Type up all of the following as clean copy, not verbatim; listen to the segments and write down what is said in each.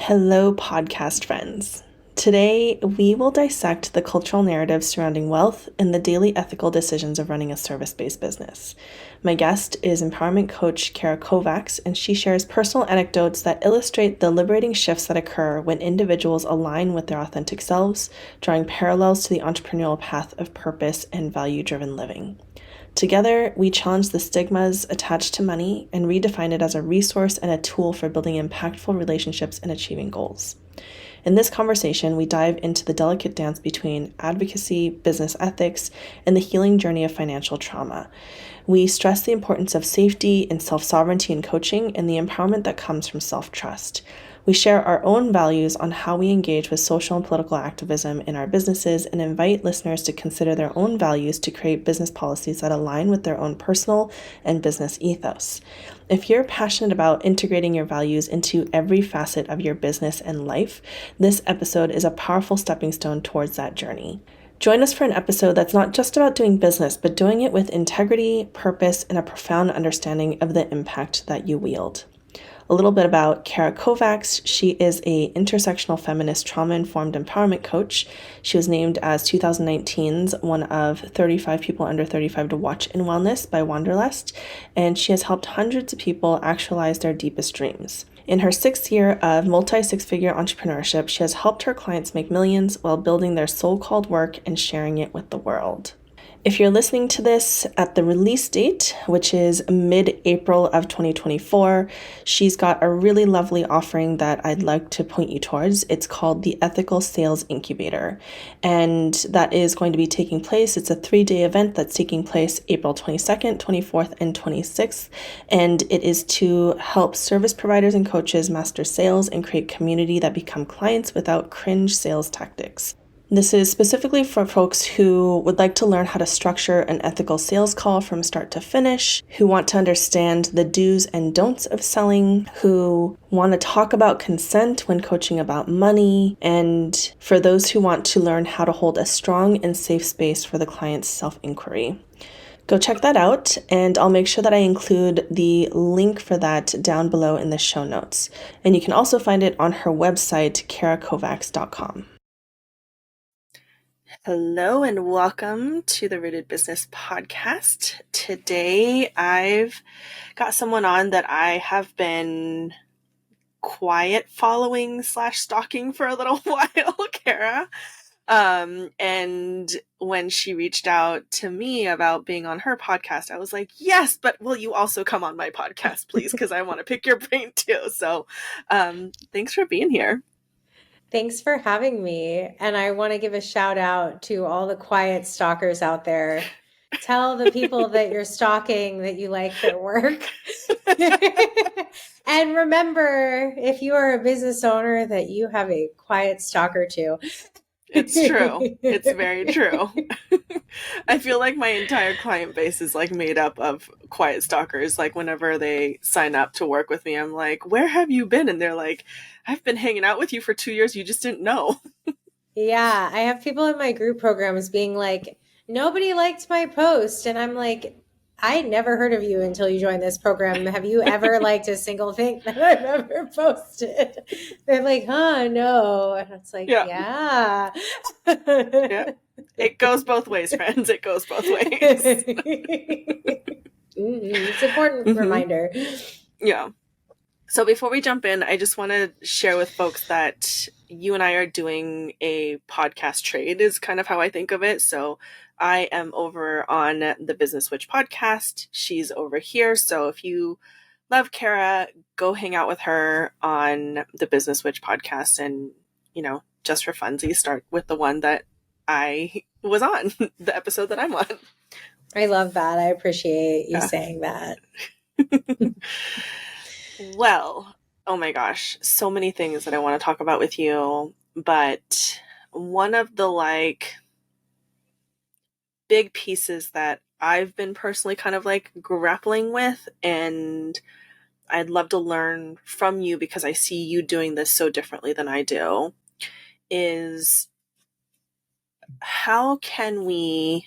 Hello, podcast friends. Today, we will dissect the cultural narratives surrounding wealth and the daily ethical decisions of running a service-based business. My guest is empowerment coach Cara Kovacs, and she shares personal anecdotes that illustrate the liberating shifts that occur when individuals align with their authentic selves, drawing parallels to the entrepreneurial path of purpose and value-driven living. Together, we challenge the stigmas attached to money and redefine it as a resource and a tool for building impactful relationships and achieving goals. In this conversation, we dive into the delicate dance between advocacy, business ethics, and the healing journey of financial trauma. We stress the importance of safety and self-sovereignty in coaching and the empowerment that comes from self-trust. We share our own values on how we engage with social and political activism in our businesses and invite listeners to consider their own values to create business policies that align with their own personal and business ethos. If you're passionate about integrating your values into every facet of your business and life, this episode is a powerful stepping stone towards that journey. Join us for an episode that's not just about doing business, but doing it with integrity, purpose, and a profound understanding of the impact that you wield. A little bit about Cara Kovacs. She is a intersectional feminist trauma-informed empowerment coach. She was named as 2019's one of 35 people under 35 to watch in wellness by Wanderlust, and she has helped hundreds of people actualize their deepest dreams. In her 6th year of multi-six-figure entrepreneurship, she has helped her clients make millions while building their soul-called work and sharing it with the world. If you're listening to this at the release date, which is mid-April of 2024, she's got a really lovely offering that I'd like to point you towards. It's called the Ethical Sales Incubator, and that is going to be taking place. It's a 3-day event that's taking place April 22nd, 24th, and 26th, and it is to help service providers and coaches master sales and create community that become clients without cringe sales tactics. This is specifically for folks who would like to learn how to structure an ethical sales call from start to finish, who want to understand the do's and don'ts of selling, who want to talk about consent when coaching about money, and for those who want to learn how to hold a strong and safe space for the client's self-inquiry. Go check that out, and I'll make sure that I include the link for that down below in the show notes. And you can also find it on her website, carakovacs.com. Hello and welcome to the Rooted Business Podcast. Today I've got someone on that I have been quiet following / stalking for a little while, Cara. And when she reached out to me about being on her podcast, I was like, yes, but will you also come on my podcast, please? Because I want to pick your brain too. So thanks for being here. Thanks for having me. And I want to give a shout out to all the quiet stalkers out there. Tell the people that you're stalking that you like their work. And remember, if you are a business owner, that you have a quiet stalker too. It's true. It's very true. I feel like my entire client base is like made up of quiet stalkers. Like whenever they sign up to work with me, I'm like, where have you been? And they're like, I've been hanging out with you for 2 years. You just didn't know. Yeah, I have people in my group programs being like, nobody liked my post. And I'm like, I never heard of you until you joined this program. Have you ever liked a single thing that I've ever posted? They're like, huh, no. And it's like, yeah. Yeah. It goes both ways, friends. It goes both ways. It's an important reminder. Yeah. So before we jump in, I just want to share with folks that you and I are doing a podcast trade is kind of how I think of it. So I am over on the Business Witch podcast. She's over here. So if you love Cara, go hang out with her on the Business Witch podcast. And, you know, just for funsies, start with the one that I was on, the episode that I'm on. I love that. I appreciate you saying that. Well, oh my gosh, so many things that I want to talk about with you, but one of the big pieces that I've been personally kind of grappling with, and I'd love to learn from you because I see you doing this so differently than I do, is how can we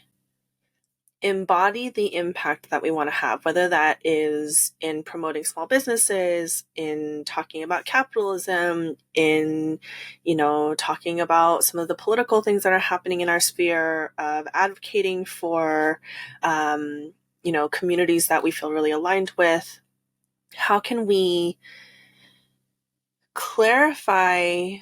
embody the impact that we want to have, whether that is in promoting small businesses, in talking about capitalism, in, talking about some of the political things that are happening in our sphere, of advocating for, communities that we feel really aligned with. How can we clarify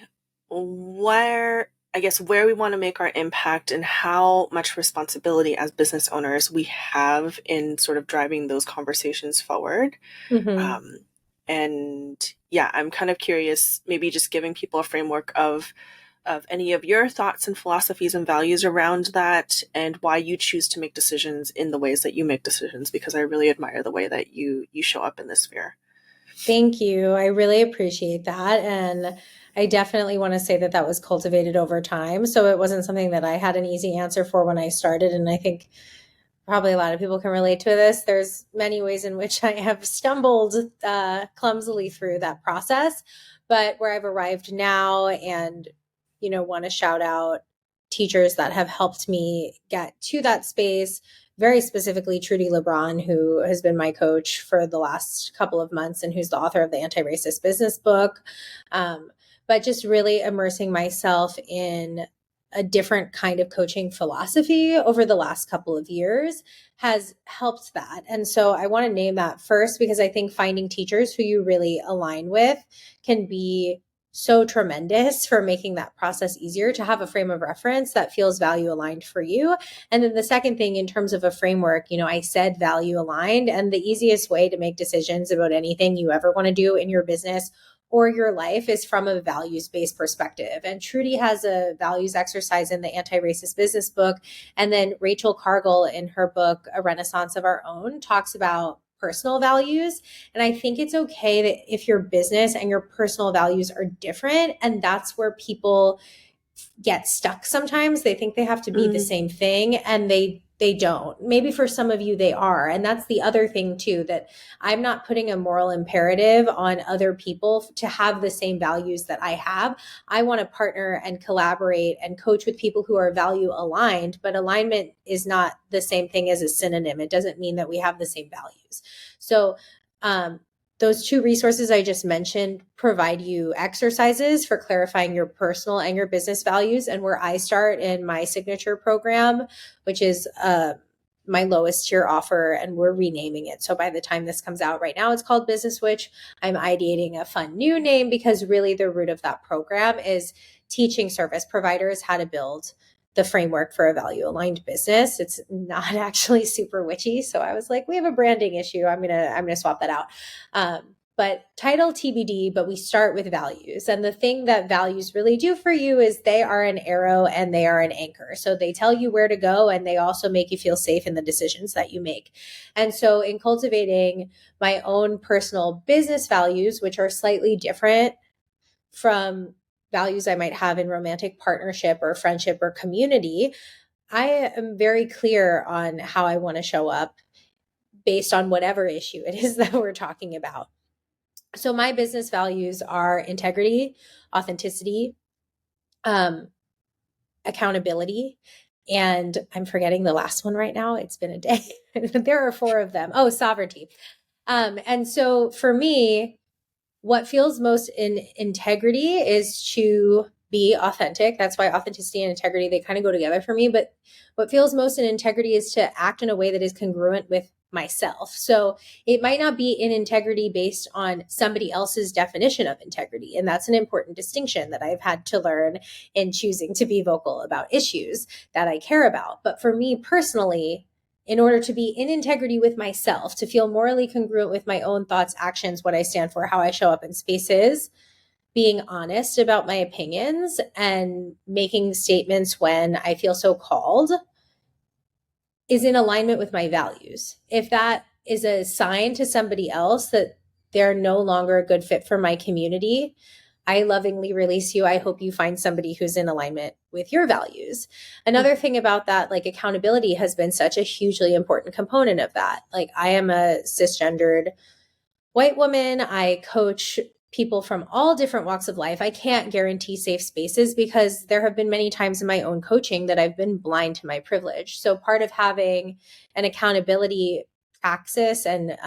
where we want to make our impact and how much responsibility as business owners we have in sort of driving those conversations forward. Mm-hmm. And yeah, I'm kind of curious, maybe just giving people a framework of any of your thoughts and philosophies and values around that, and why you choose to make decisions in the ways that you make decisions, because I really admire the way that you show up in this sphere. Thank you. I really appreciate that. And I definitely want to say that that was cultivated over time. So it wasn't something that I had an easy answer for when I started. And I think probably a lot of people can relate to this. There's many ways in which I have stumbled clumsily through that process, but where I've arrived now, and, want to shout out teachers that have helped me get to that space. Very specifically, Trudy LeBron, who has been my coach for the last couple of months and who's the author of the Anti-Racist Business book. But just really immersing myself in a different kind of coaching philosophy over the last couple of years has helped that. And so I want to name that first, because I think finding teachers who you really align with can be so tremendous for making that process easier, to have a frame of reference that feels value aligned for you. And then the second thing, in terms of a framework, I said value aligned, and the easiest way to make decisions about anything you ever want to do in your business or your life is from a values-based perspective. And Trudy has a values exercise in the Anti-Racist Business book. And then Rachel Cargill, in her book, A Renaissance of Our Own, talks about personal values. And I think it's okay that if your business and your personal values are different, and that's where people get stuck sometimes. They think they have to be the same thing, and they don't. Maybe for some of you they are. And that's the other thing too, that I'm not putting a moral imperative on other people to have the same values that I have. I want to partner and collaborate and coach with people who are value aligned, but alignment is not the same thing as a synonym. It doesn't mean that we have the same values. So, those two resources I just mentioned provide you exercises for clarifying your personal and your business values. And where I start in my signature program, which is my lowest tier offer, and we're renaming it. So by the time this comes out, right now it's called Business Switch. I'm ideating a fun new name, because really the root of that program is teaching service providers how to build the framework for a value aligned business. It's not actually super witchy. So I was like, we have a branding issue. I'm going to swap that out. But title TBD, but we start with values. And the thing that values really do for you is they are an arrow and they are an anchor. So they tell you where to go, and they also make you feel safe in the decisions that you make. And so in cultivating my own personal business values, which are slightly different from values I might have in romantic partnership or friendship or community, I am very clear on how I want to show up based on whatever issue it is that we're talking about. So my business values are integrity, authenticity, accountability, and I'm forgetting the last one right now. It's been a day. There are 4 of them. Oh, sovereignty. And so for me, what feels most in integrity is to be authentic. That's why authenticity and integrity, they kind of go together for me. But what feels most in integrity is to act in a way that is congruent with myself. So it might not be in integrity based on somebody else's definition of integrity. And that's an important distinction that I've had to learn in choosing to be vocal about issues that I care about. But for me personally, in order to be in integrity with myself, to feel morally congruent with my own thoughts, actions, what I stand for, how I show up in spaces, being honest about my opinions and making statements when I feel so called, is in alignment with my values. If that is a sign to somebody else that they're no longer a good fit for my community, I lovingly release you. I hope you find somebody who's in alignment with your values. Another thing about that, like accountability has been such a hugely important component of that. Like I am a cisgendered white woman. I coach people from all different walks of life. I can't guarantee safe spaces because there have been many times in my own coaching that I've been blind to my privilege. So part of having an accountability praxis and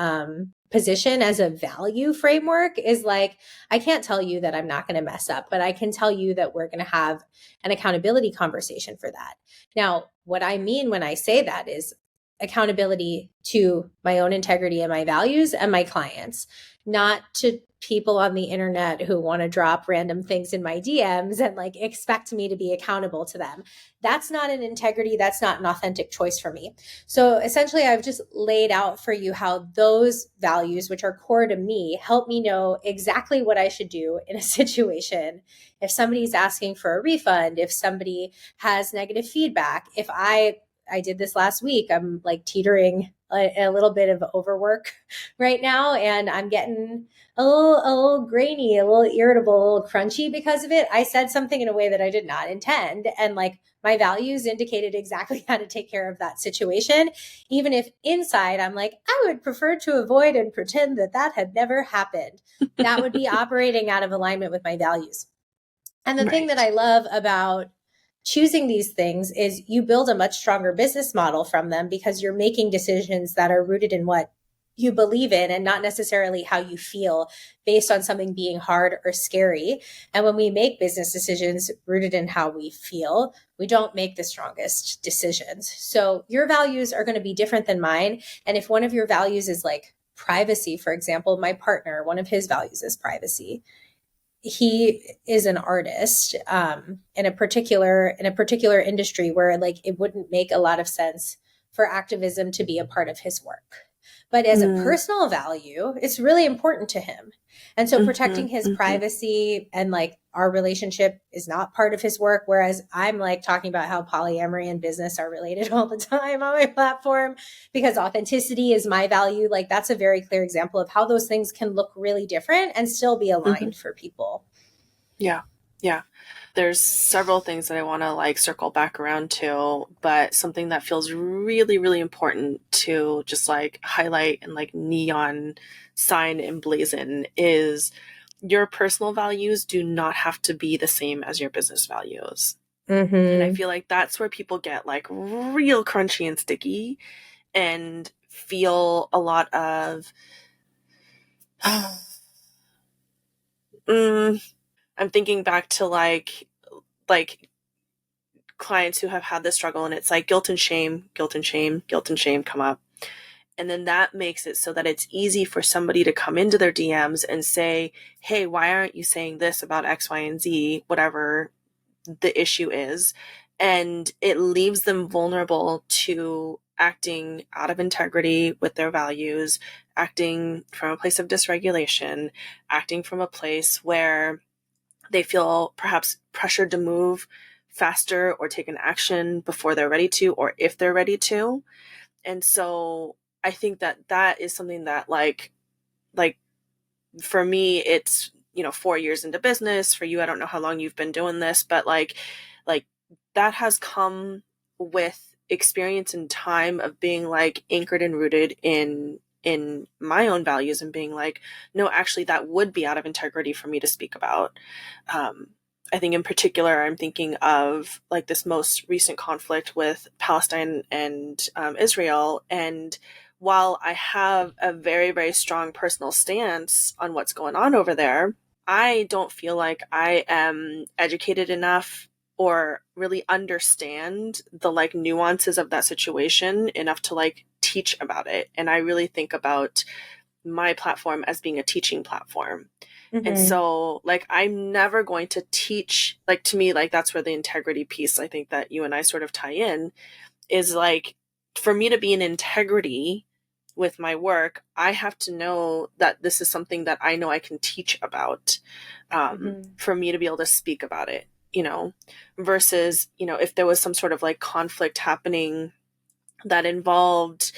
position as a value framework is like, I can't tell you that I'm not going to mess up, but I can tell you that we're going to have an accountability conversation for that. Now, what I mean when I say that is accountability to my own integrity and my values and my clients, not to people on the internet who want to drop random things in my DMs and like expect me to be accountable to them. That's not an integrity. That's not an authentic choice for me. So essentially, I've just laid out for you how those values, which are core to me, help me know exactly what I should do in a situation. If somebody's asking for a refund, if somebody has negative feedback, if I did this last week, I'm like teetering a little bit of overwork right now, and I'm getting a little grainy, a little irritable, a little crunchy because of it. I said something in a way that I did not intend, and like my values indicated exactly how to take care of that situation, even if inside I'm like, I would prefer to avoid and pretend that that had never happened. That would be operating out of alignment with my values. And the thing that I love about choosing these things is you build a much stronger business model from them because you're making decisions that are rooted in what you believe in and not necessarily how you feel based on something being hard or scary. And when we make business decisions rooted in how we feel, we don't make the strongest decisions. So your values are going to be different than mine. And if one of your values is like privacy, for example, my partner, one of his values is privacy. He is an artist in a particular industry where like it wouldn't make a lot of sense for activism to be a part of his work. But as a personal value, it's really important to him. And so protecting his privacy and like our relationship is not part of his work. Whereas I'm like talking about how polyamory and business are related all the time on my platform because authenticity is my value. Like that's a very clear example of how those things can look really different and still be aligned for people. Yeah. Yeah. There's several things that I want to like circle back around to, but something that feels really, really important to just like highlight and like neon sign and blazon is your personal values do not have to be the same as your business values. And I feel like that's where people get like real crunchy and sticky and feel a lot of, I'm thinking back to like clients who have had this struggle and it's like guilt and shame come up. And then that makes it so that it's easy for somebody to come into their DMs and say, hey, why aren't you saying this about X, Y, and Z, whatever the issue is. And it leaves them vulnerable to acting out of integrity with their values, acting from a place of dysregulation, acting from a place where they feel perhaps pressured to move faster or take an action before they're ready to, or if they're ready to. And so I think that that is something that like for me, it's, 4 years into business. For you, I don't know how long you've been doing this, but like that has come with experience and time of being like anchored and rooted in my own values and being like, no, actually that would be out of integrity for me to speak about. I think in particular, I'm thinking of like this most recent conflict with Palestine and Israel. And while I have a very, very strong personal stance on what's going on over there, I don't feel like I am educated enough or really understand the like nuances of that situation enough to like teach about it. And I really think about my platform as being a teaching platform. And so like I'm never going to teach, like to me, like that's where the integrity piece I think that you and I sort of tie in is like, for me to be in integrity with my work, I have to know that this is something that I know I can teach about, for me to be able to speak about it, versus, if there was some sort of like conflict happening that involved,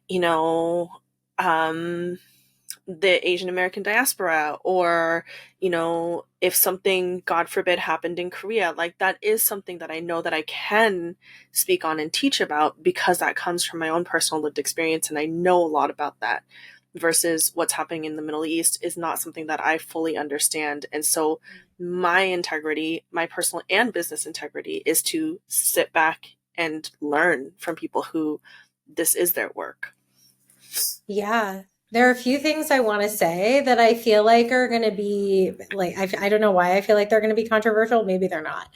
you know, the Asian American diaspora, or, if something, God forbid, happened in Korea, like that is something that I know that I can speak on and teach about because that comes from my own personal lived experience. And I know a lot about that versus what's happening in the Middle East is not something that I fully understand. And so my integrity, my personal and business integrity, is to sit back and learn from people who this is their work. Yeah. There are a few things I want to say that I feel like are going to be like, I don't know why I feel like they're going to be controversial. Maybe they're not.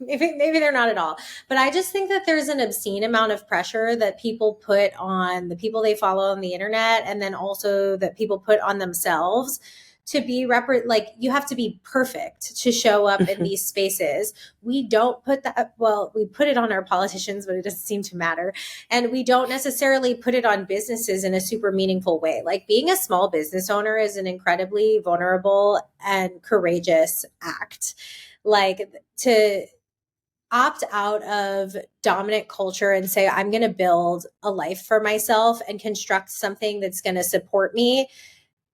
Maybe they're not at all. But I just think that there's an obscene amount of pressure that people put on the people they follow on the internet, and then also that people put on themselves to be like you have to be perfect to show up in these spaces. We don't put that, well, we put it on our politicians, but it doesn't seem to matter. And we don't necessarily put it on businesses in a super meaningful way. Like being a small business owner is an incredibly vulnerable and courageous act. Like to opt out of dominant culture and say, I'm going to build a life for myself and construct something that's going to support me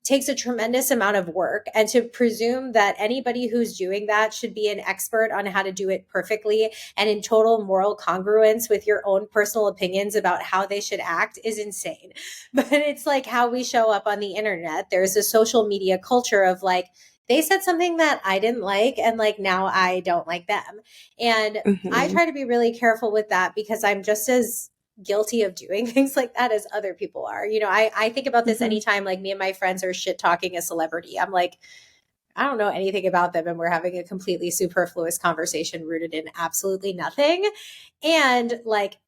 takes a tremendous amount of work. And to presume that anybody who's doing that should be an expert on how to do it perfectly and in total moral congruence with your own personal opinions about how they should act is insane. But it's like how we show up on the internet. There's a social media culture of like, they said something that I didn't like, and like now I don't like them. And I try to be really careful with that because I'm just as guilty of doing things like that as other people are. You know, I think about this anytime like me and my friends are shit talking a celebrity. I'm like, I don't know anything about them, and we're having a completely superfluous conversation rooted in absolutely nothing. And like,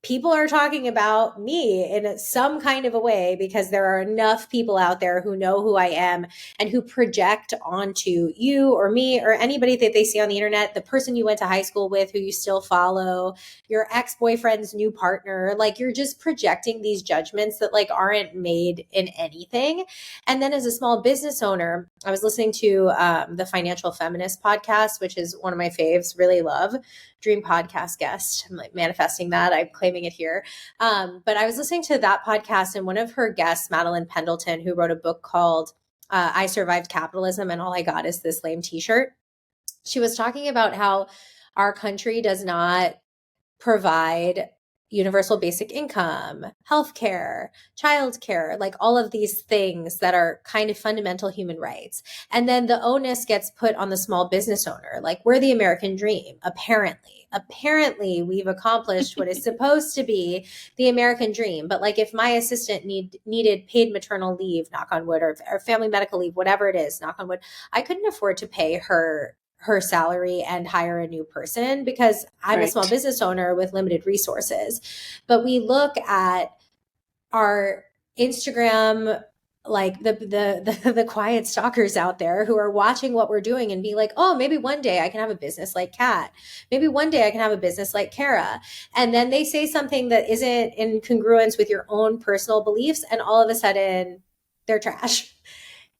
people are talking about me in some kind of a way because there are enough people out there who know who I am and who project onto you or me or anybody that they see on the internet, the person you went to high school with, who you still follow, your ex-boyfriend's new partner. Like you're just projecting these judgments that like aren't made in anything. And then as a small business owner, I was listening to the Financial Feminist podcast, which is one of my faves, really love. Dream podcast guest. I'm like manifesting that. I'm claiming it here. But I was listening to that podcast, and one of her guests, Madeline Pendleton, who wrote a book called I Survived Capitalism and All I Got Is This Lame T-shirt. She was talking about how our country does not provide universal basic income, healthcare, childcare, like all of these things that are kind of fundamental human rights. And then the onus gets put on the small business owner. Like we're the American dream, apparently. Apparently, we've accomplished what is supposed to be the American dream. But like if my assistant needed paid maternal leave, knock on wood, or family medical leave, whatever it is, knock on wood, I couldn't afford to pay her salary and hire a new person because I'm a small business owner with limited resources. But we look at our Instagram, like the quiet stalkers out there who are watching what we're doing and be like, oh, maybe one day I can have a business like Kat. Maybe one day I can have a business like Cara. And then they say something that isn't in congruence with your own personal beliefs, and all of a sudden they're trash.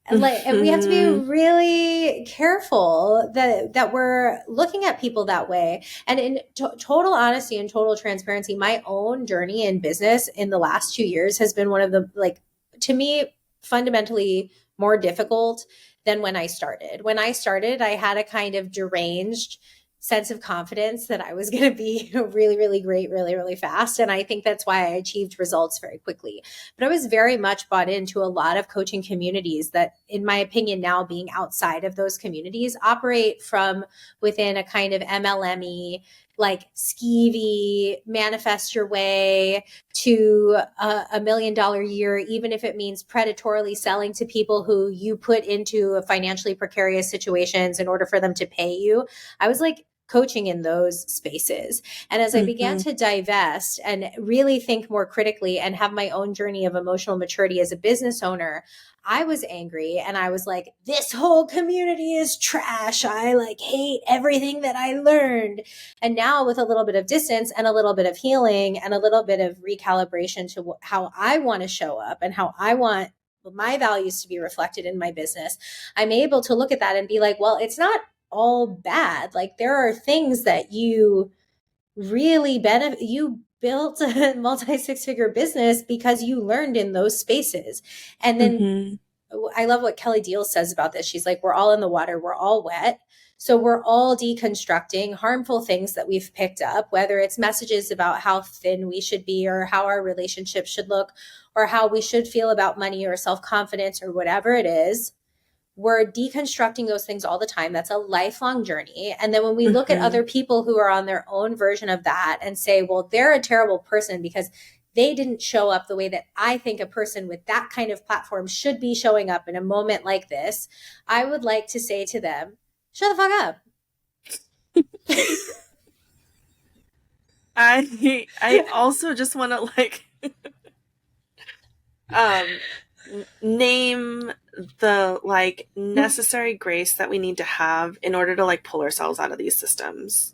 And we have to be really careful that we're looking at people that way. And in total honesty and total transparency, my own journey in business in the last 2 years has been one of the, like, to me, fundamentally more difficult than when I started. When I started, I had a kind of deranged sense of confidence that I was going to be really, really great, really, really fast. And I think that's why I achieved results very quickly. But I was very much bought into a lot of coaching communities that, in my opinion, now being outside of those communities, operate from within a kind of MLM-y, like skeevy, manifest your way to $1 million year, even if it means predatorily selling to people who you put into financially precarious situations in order for them to pay you. I was like coaching in those spaces. And as I began to divest and really think more critically and have my own journey of emotional maturity as a business owner, I was angry and I was like, this whole community is trash. I like hate everything that I learned. And now with a little bit of distance and a little bit of healing and a little bit of recalibration to how I want to show up and how I want my values to be reflected in my business, I'm able to look at that and be like, well, it's not all bad. Like there are things that you really benefit. You built a multi 6-figure business because you learned in those spaces. And then I love what Kelly Deal says about this. She's like, we're all in the water, we're all wet. So we're all deconstructing harmful things that we've picked up, whether it's messages about how thin we should be or how our relationship should look or how we should feel about money or self-confidence or whatever it is. We're deconstructing those things all the time. That's a lifelong journey. And then when we look at other people who are on their own version of that and say, well, they're a terrible person because they didn't show up the way that I think a person with that kind of platform should be showing up in a moment like this, I would like to say to them, shut the fuck up. I also just want to like name the like necessary grace that we need to have in order to like pull ourselves out of these systems,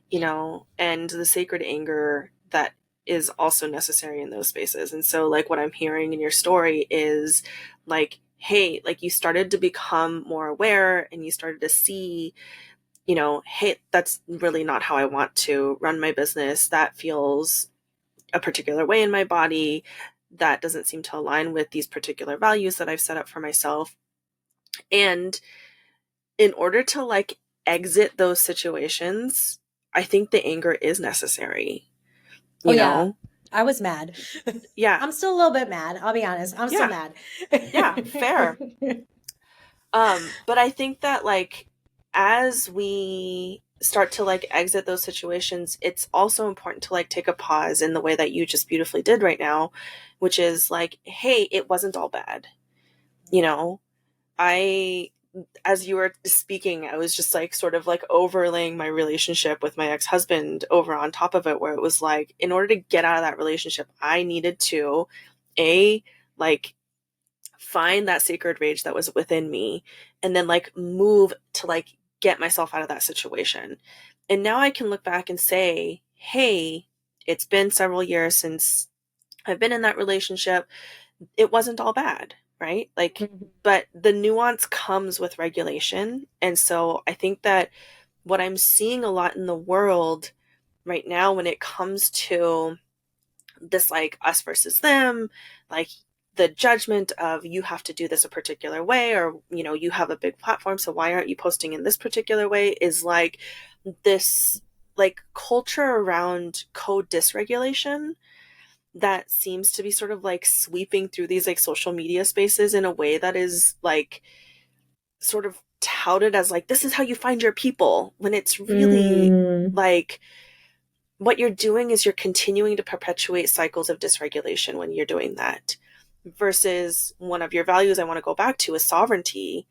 you know, and the sacred anger that is also necessary in those spaces. And so like what I'm hearing in your story is like, hey, like you started to become more aware and you started to see, you know, hey, that's really not how I want to run my business. That feels a particular way in my body. That doesn't seem to align with these particular values that I've set up for myself. And in order to like exit those situations, I think the anger is necessary. You know? I was mad. Yeah. I'm still a little bit mad. I'll be honest. I'm still mad. Yeah, fair. But I think that like as we start to like exit those situations, it's also important to like take a pause in the way that you just beautifully did right now, which is like, hey, it wasn't all bad. You know, as you were speaking, I was just like sort of like overlaying my relationship with my ex-husband over on top of it, where it was like, in order to get out of that relationship, I needed to like find that sacred rage that was within me and then like move to like get myself out of that situation. And now I can look back and say, hey, it's been several years since I've been in that relationship. It wasn't all bad, right? Like, but the nuance comes with regulation. And so I think that what I'm seeing a lot in the world right now when it comes to this like us versus them, like the judgment of you have to do this a particular way, or you know, you have a big platform, so why aren't you posting in this particular way, is like this like culture around code dysregulation that seems to be sort of like sweeping through these like social media spaces in a way that is like sort of touted as like, this is how you find your people, when it's really like what you're doing is you're continuing to perpetuate cycles of dysregulation when you're doing that. Versus one of your values I want to go back to is sovereignty,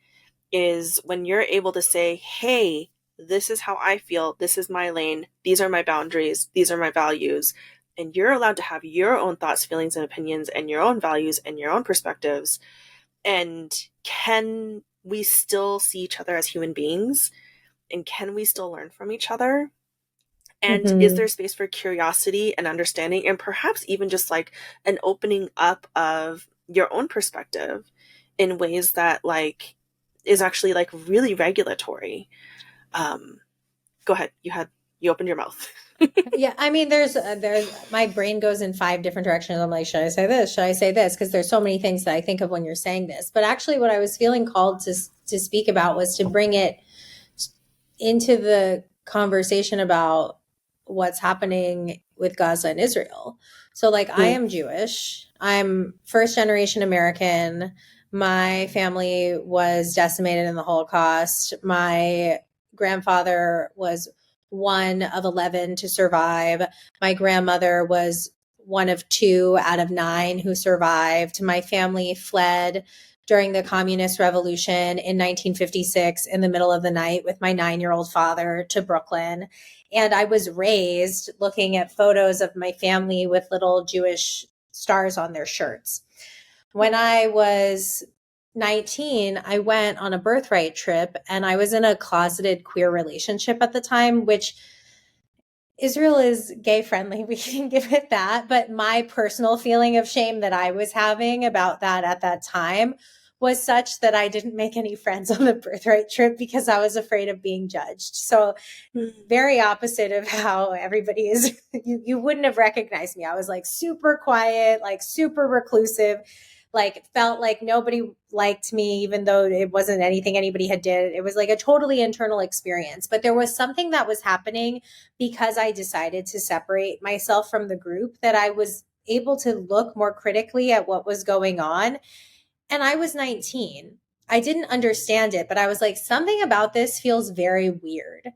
is when you're able to say, hey, this is how I feel, this is my lane, these are my boundaries, these are my values, and you're allowed to have your own thoughts, feelings, and opinions, and your own values and your own perspectives. And can we still see each other as human beings? And can we still learn from each other? And is there space for curiosity and understanding, and perhaps even just like an opening up of your own perspective in ways that like is actually like really regulatory? Go ahead. You opened your mouth. Yeah, I mean, there's my brain goes in 5 different directions. I'm like, should I say this? Should I say this? Because there's so many things that I think of when you're saying this. But actually, what I was feeling called to speak about was to bring it into the conversation about what's happening with Gaza and Israel. So, like, I am Jewish. I'm first generation American. My family was decimated in the Holocaust. My grandfather was one of 11 to survive. My grandmother was one of 2 out of 9 who survived. My family fled during the Communist Revolution in 1956 in the middle of the night with my 9-year-old father to Brooklyn. And I was raised looking at photos of my family with little Jewish stars on their shirts. When I was 19, I went on a birthright trip, and I was in a closeted queer relationship at the time, which Israel is gay friendly. We can give it that. But my personal feeling of shame that I was having about that at that time was such that I didn't make any friends on the birthright trip because I was afraid of being judged. So very opposite of how everybody is. You wouldn't have recognized me. I was like super quiet, like super reclusive. like felt like nobody liked me, even though it wasn't anything anybody had did. It was like a totally internal experience. But there was something that was happening because I decided to separate myself from the group, that I was able to look more critically at what was going on. And I was 19. I didn't understand it, but I was like, something about this feels very weird.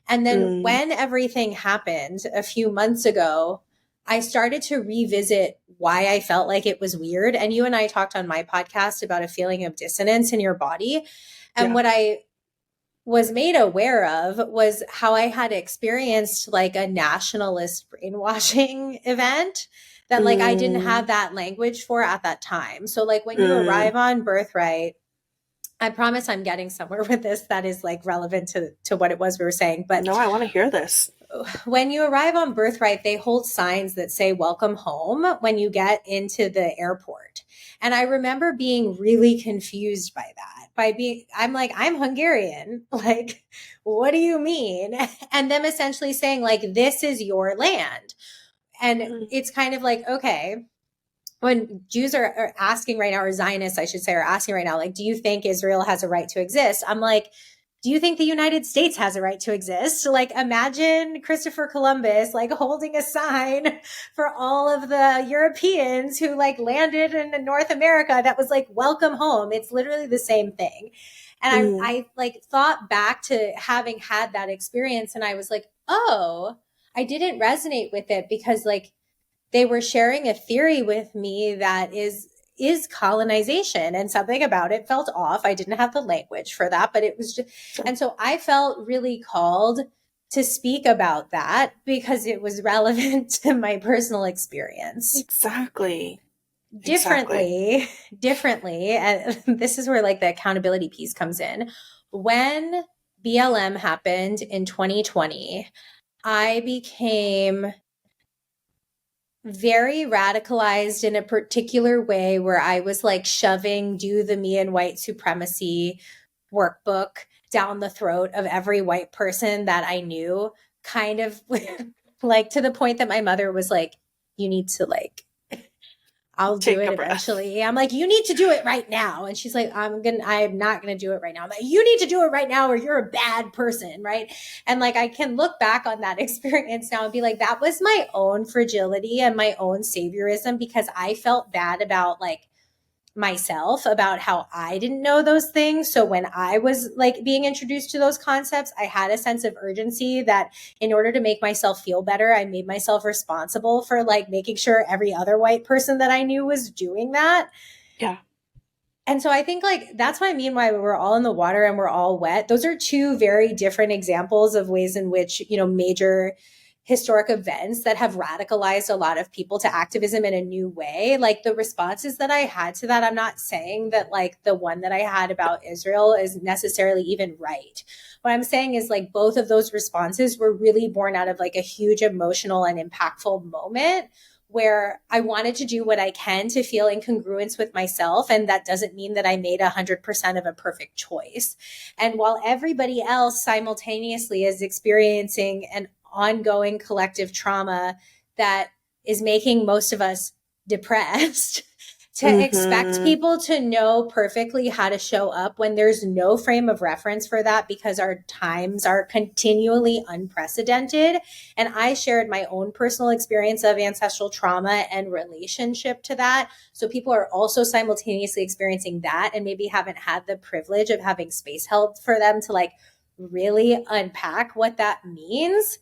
And then when everything happened a few months ago, I started to revisit why I felt like it was weird. And you and I talked on my podcast about a feeling of dissonance in your body. And what I was made aware of was how I had experienced like a nationalist brainwashing event that like I didn't have that language for at that time. So like when you arrive on Birthright, I promise I'm getting somewhere with this that is like relevant to what it was we were saying. But no, I want to hear this. When you arrive on Birthright, they hold signs that say welcome home when you get into the airport. And I remember being really confused by that. I'm like, I'm Hungarian. Like, what do you mean? And them essentially saying like, this is your land. And it's kind of like, okay, when Jews are asking right now, or Zionists, I should say, are asking right now, like, do you think Israel has a right to exist? I'm like, do you think the United States has a right to exist? Like, imagine Christopher Columbus, like, holding a sign for all of the Europeans who, like, landed in North America that was like, welcome home. It's literally the same thing. And I like thought back to having had that experience, and I was like, oh, I didn't resonate with it because, like, they were sharing a theory with me that is colonization, and something about it felt off. I didn't have the language for that, but it was just, and so I felt really called to speak about that because it was relevant to my personal experience. Exactly. Differently. And this is where like the accountability piece comes in. When BLM happened in 2020, I became very radicalized in a particular way where I was like shoving do the me and white supremacy workbook down the throat of every white person that I knew, kind of like to the point that my mother was like, you need to like, I'll do it eventually. I'm like, you need to do it right now. And she's like, I'm not going to do it right now. I'm like, you need to do it right now or you're a bad person. Right. And like, I can look back on that experience now and be like, that was my own fragility and my own saviorism, because I felt bad about like myself, about how I didn't know those things. So when I was like being introduced to those concepts, I had a sense of urgency that in order to make myself feel better, I made myself responsible for like making sure every other white person that I knew was doing that. Yeah. And so I think like that's what I mean why we're all in the water and we're all wet. Those are two very different examples of ways in which, you know, major historic events that have radicalized a lot of people to activism in a new way. Like the responses that I had to that, I'm not saying that like the one that I had about Israel is necessarily even right. What I'm saying is like both of those responses were really born out of like a huge emotional and impactful moment where I wanted to do what I can to feel in congruence with myself. And that doesn't mean that I made 100% of a perfect choice. And while everybody else simultaneously is experiencing an ongoing collective trauma that is making most of us depressed, to expect people to know perfectly how to show up when there's no frame of reference for that, because our times are continually unprecedented. And I shared my own personal experience of ancestral trauma and relationship to that. So people are also simultaneously experiencing that and maybe haven't had the privilege of having space held for them to like really unpack what that means.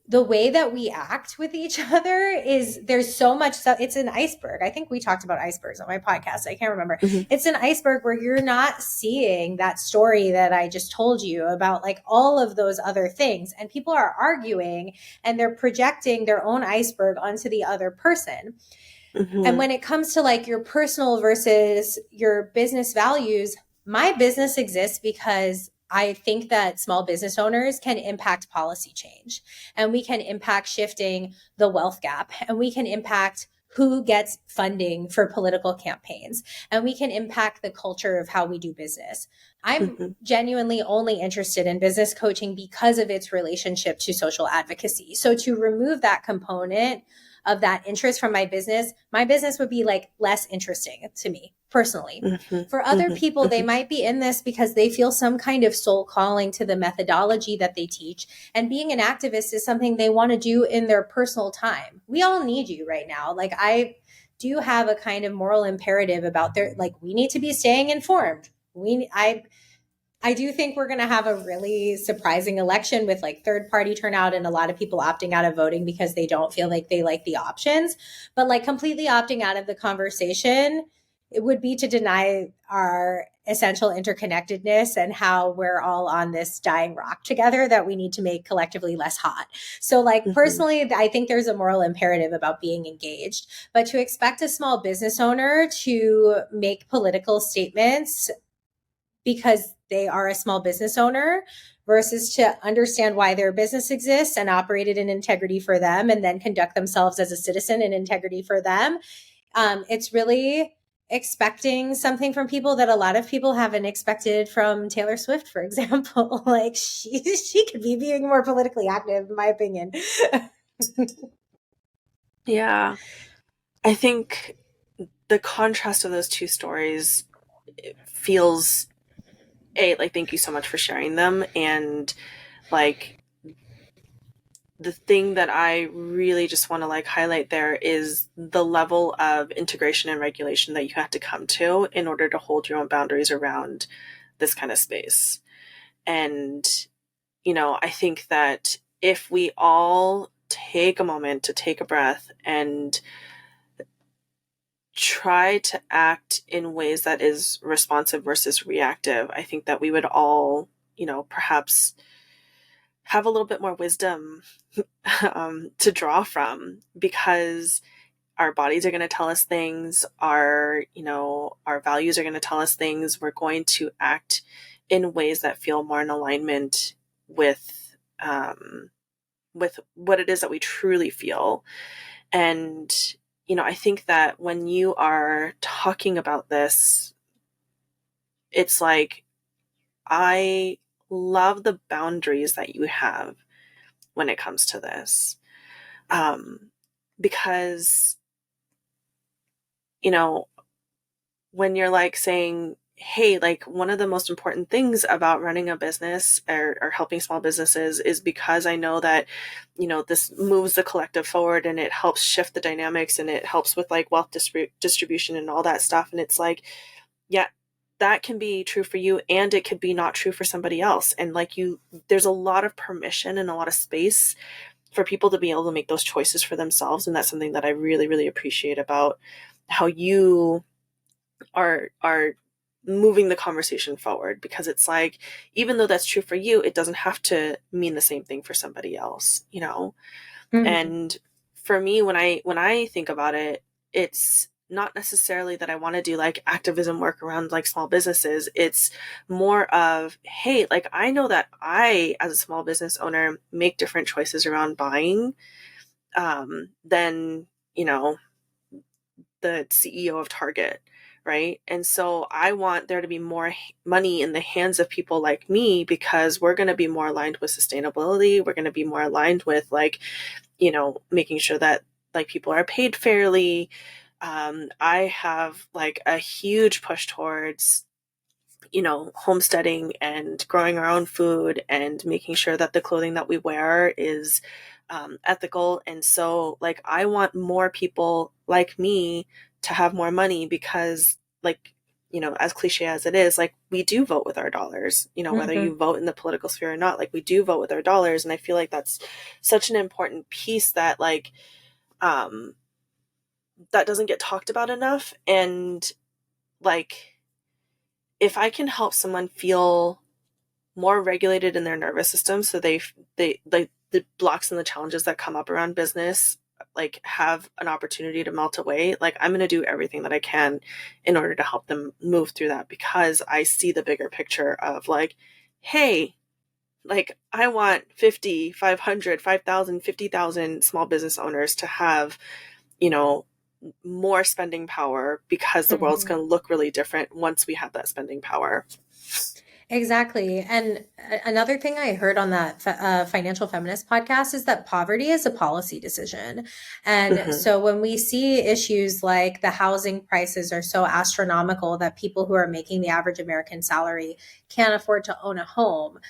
The way that we act with each other is there's so much stuff. It's an iceberg. I think we talked about icebergs on my podcast. I can't remember. It's an iceberg where you're not seeing that story that I just told you about, like all of those other things. And people are arguing and they're projecting their own iceberg onto the other person. And when it comes to like your personal versus your business values, my business exists because I think that small business owners can impact policy change, and we can impact shifting the wealth gap, and we can impact who gets funding for political campaigns, and we can impact the culture of how we do business. I'm genuinely only interested in business coaching because of its relationship to social advocacy. So to remove that component, of that interest from my business would be like less interesting to me personally. For other people, they might be in this because they feel some kind of soul calling to the methodology that they teach. And being an activist is something they want to do in their personal time. We all need you right now. Like, I do have a kind of moral imperative about we need to be staying informed. I do think we're going to have a really surprising election with like third party turnout and a lot of people opting out of voting because they don't feel like they like the options. But like completely opting out of the conversation, it would be to deny our essential interconnectedness and how we're all on this dying rock together that we need to make collectively less hot. So like personally, I think there's a moral imperative about being engaged, but to expect a small business owner to make political statements because they are a small business owner versus to understand why their business exists and operate it in integrity for them and then conduct themselves as a citizen in integrity for them. It's really expecting something from people that a lot of people haven't expected from Taylor Swift, for example. Like she could be being more politically active, in my opinion. Yeah. I think the contrast of those two stories feels like, thank you so much for sharing them. And like, the thing that I really just want to like highlight there is the level of integration and regulation that you have to come to in order to hold your own boundaries around this kind of space. And, I think that if we all take a moment to take a breath and try to act in ways that is responsive versus reactive, I think that we would all, perhaps have a little bit more wisdom to draw from, because our bodies are going to tell us things, our values are going to tell us things. We're going to act in ways that feel more in alignment with what it is that we truly feel. And, I think that when you are talking about this, it's like, I love the boundaries that you have when it comes to this. Because, when you're like saying, hey, like one of the most important things about running a business or helping small businesses is because I know that, this moves the collective forward and it helps shift the dynamics and it helps with like wealth distribution and all that stuff. And it's like, yeah, that can be true for you and it could be not true for somebody else. And like there's a lot of permission and a lot of space for people to be able to make those choices for themselves. And that's something that I really, really appreciate about how you are moving the conversation forward, because it's like, even though that's true for you, it doesn't have to mean the same thing for somebody else, And for me, when I think about it, it's not necessarily that I want to do like activism work around like small businesses. It's more of, hey, like I know that I, as a small business owner, make different choices around buying than, the CEO of Target, right? And so I want there to be more money in the hands of people like me, because we're going to be more aligned with sustainability. We're going to be more aligned with like, making sure that like people are paid fairly. I have like a huge push towards, homesteading and growing our own food and making sure that the clothing that we wear is ethical. And so like, I want more people like me to have more money, because like, as cliche as it is, like we do vote with our dollars, whether you vote in the political sphere or not, like we do vote with our dollars. And I feel like that's such an important piece that like, that doesn't get talked about enough. And like, if I can help someone feel more regulated in their nervous system, so they like the blocks and the challenges that come up around business like have an opportunity to melt away, like I'm going to do everything that I can in order to help them move through that, because I see the bigger picture of like, hey, like I want 50, 500, 5,000, 50,000 small business owners to have, more spending power, because the world's going to look really different once we have that spending power. Exactly. And another thing I heard on that Financial Feminist podcast is that poverty is a policy decision. And Hmm. so when we see issues like the housing prices are so astronomical that people who are making the average American salary can't afford to own a home,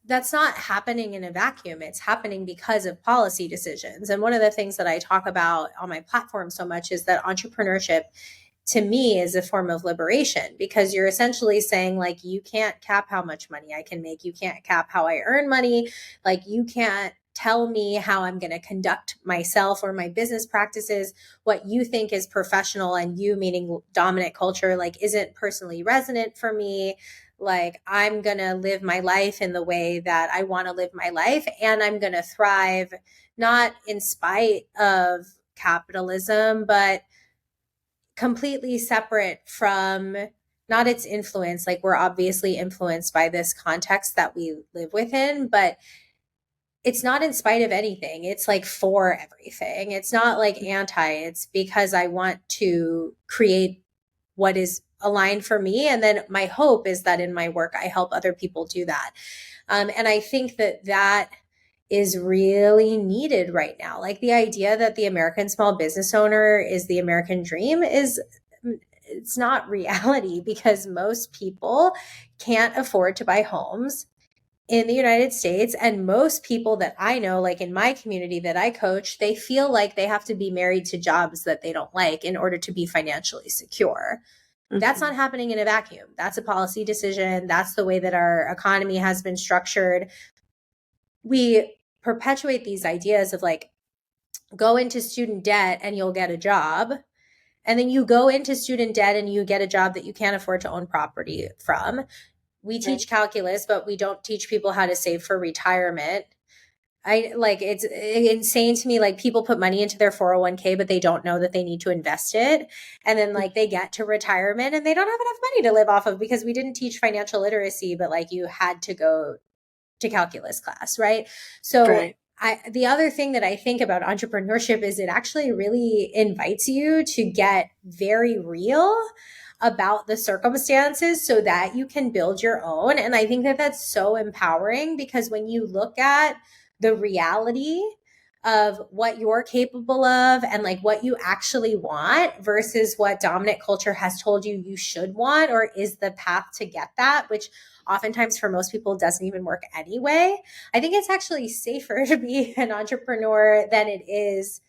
that's not happening in a vacuum. It's happening because of policy decisions. And one of the things that I talk about on my platform so much is that entrepreneurship to me is a form of liberation, because you're essentially saying, like, you can't cap how much money I can make. You can't cap how I earn money. Like, you can't tell me how I'm going to conduct myself or my business practices. What you think is professional, and you meaning dominant culture, like, isn't personally resonant for me. Like, I'm going to live my life in the way that I want to live my life, and I'm going to thrive not in spite of capitalism, but completely separate from not its influence. Like, we're obviously influenced by this context that we live within, but it's not in spite of anything. It's like for everything. It's not like anti, it's because I want to create what is aligned for me. And then my hope is that in my work, I help other people do that. And I think that that is really needed right now. Like, the idea that the American small business owner is the American dream is, it's not reality, because most people can't afford to buy homes in the United States. And most people that I know, like in my community that I coach, they feel like they have to be married to jobs that they don't like in order to be financially secure. That's Hmm. not happening in a vacuum. That's a policy decision. That's the way that our economy has been structured. We perpetuate these ideas of, like, go into student debt and you'll get a job. And then you go into student debt and you get a job that you can't afford to own property from. We Right. teach calculus, but we don't teach people how to save for retirement. I like, it's insane to me. Like, people put money into their 401k, but they don't know that they need to invest it. And then, like, they get to retirement and they don't have enough money to live off of, because we didn't teach financial literacy, but like, you had to go to calculus class, right? So Right. the other thing that I think about entrepreneurship is it actually really invites you to get very real about the circumstances so that you can build your own. And I think that that's so empowering, because when you look at the reality of what you're capable of and like what you actually want versus what dominant culture has told you you should want, or is the path to get that, which oftentimes for most people doesn't even work anyway. I think it's actually safer to be an entrepreneur than it is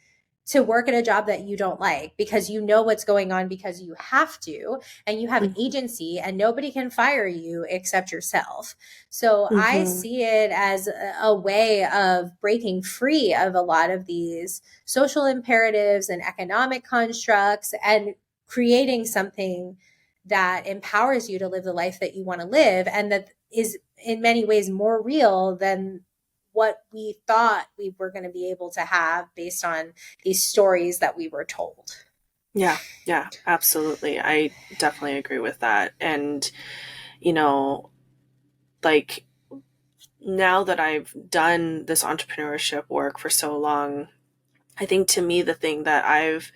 to work at a job that you don't like, because you know what's going on, because you have to, and you have Hmm. agency, and nobody can fire you except yourself. So I Hmm. see it as a way of breaking free of a lot of these social imperatives and economic constructs, and creating something that empowers you to live the life that you want to live, and that is in many ways more real than what we thought we were going to be able to have based on these stories that we were told. Yeah. Yeah. Absolutely. I definitely agree with that. And, you know, like now that I've done this entrepreneurship work for so long, I think to me, the thing that I've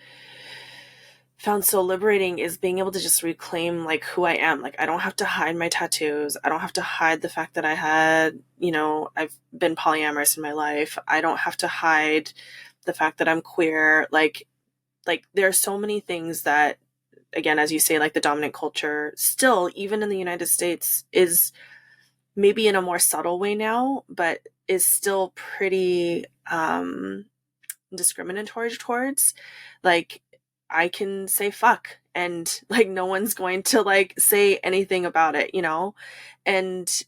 found so liberating is being able to just reclaim like who I am. Like I don't have to hide my tattoos. I don't have to hide the fact that I had, I've been polyamorous in my life. I don't have to hide the fact that I'm queer. Like there are so many things that, again, as you say, like the dominant culture still, even in the United States, is maybe in a more subtle way now, but is still pretty discriminatory towards. Like I can say fuck and like no one's going to like say anything about it, And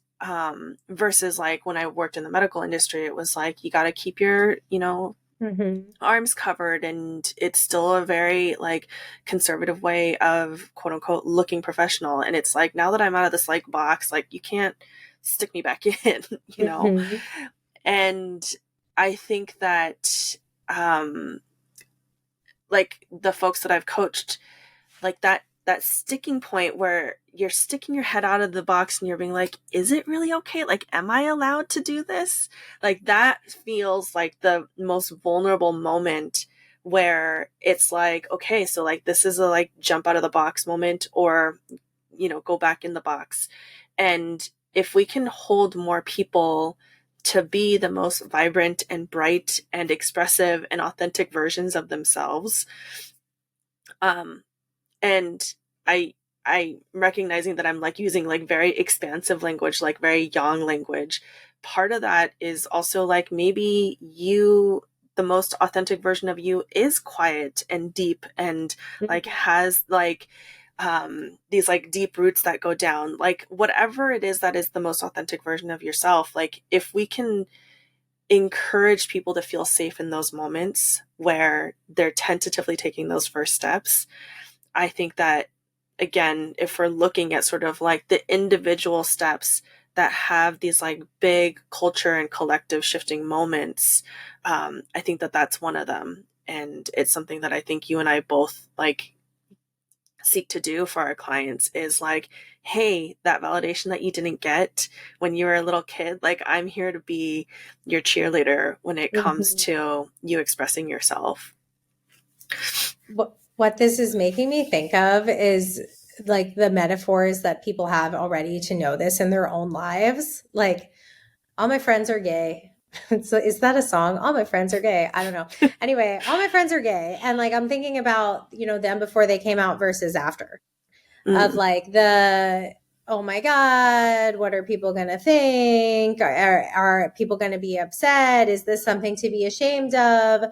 versus like when I worked in the medical industry, it was like you got to keep your, Mm-hmm. arms covered, and it's still a very like conservative way of quote unquote looking professional. And it's like now that I'm out of this like box, like you can't stick me back in, you know? Mm-hmm. And I think that um like the folks that I've coached, like that sticking point where you're sticking your head out of the box and you're being like, is it really okay? Like, am I allowed to do this? Like that feels like the most vulnerable moment where it's like, okay, so like this is a like jump out of the box moment, or go back in the box. And if we can hold more people to be the most vibrant and bright and expressive and authentic versions of themselves, and I recognizing that I'm like using like very expansive language, like very yang language. Part of that is also like maybe you, the most authentic version of you is quiet and deep and like has like these like deep roots that go down, like whatever it is that is the most authentic version of yourself. Like if we can encourage people to feel safe in those moments where they're tentatively taking those first steps, I think that, again, if we're looking at sort of like the individual steps that have these like big culture and collective shifting moments, I think that that's one of them. And it's something that I think you and I both like seek to do for our clients is like, hey, that validation that you didn't get when you were a little kid, like I'm here to be your cheerleader when it comes to you expressing yourself. What this is making me think of is like the metaphors that people have already to know this in their own lives. Like, all my friends are gay. So is that a song? All my friends are gay. I don't know. Anyway, all my friends are gay. And like, I'm thinking about, you know, them before they came out versus after of like oh my God, what are people going to think? Are people going to be upset? Is this something to be ashamed of?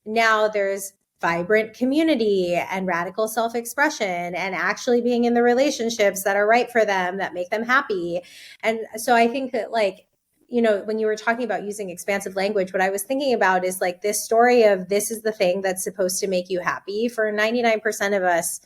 Now there's vibrant community and radical self-expression and actually being in the relationships that are right for them, that make them happy. And so I think that like, you know, when you were talking about using expansive language, what I was thinking about is like this story of this is the thing that's supposed to make you happy. For 99% of us,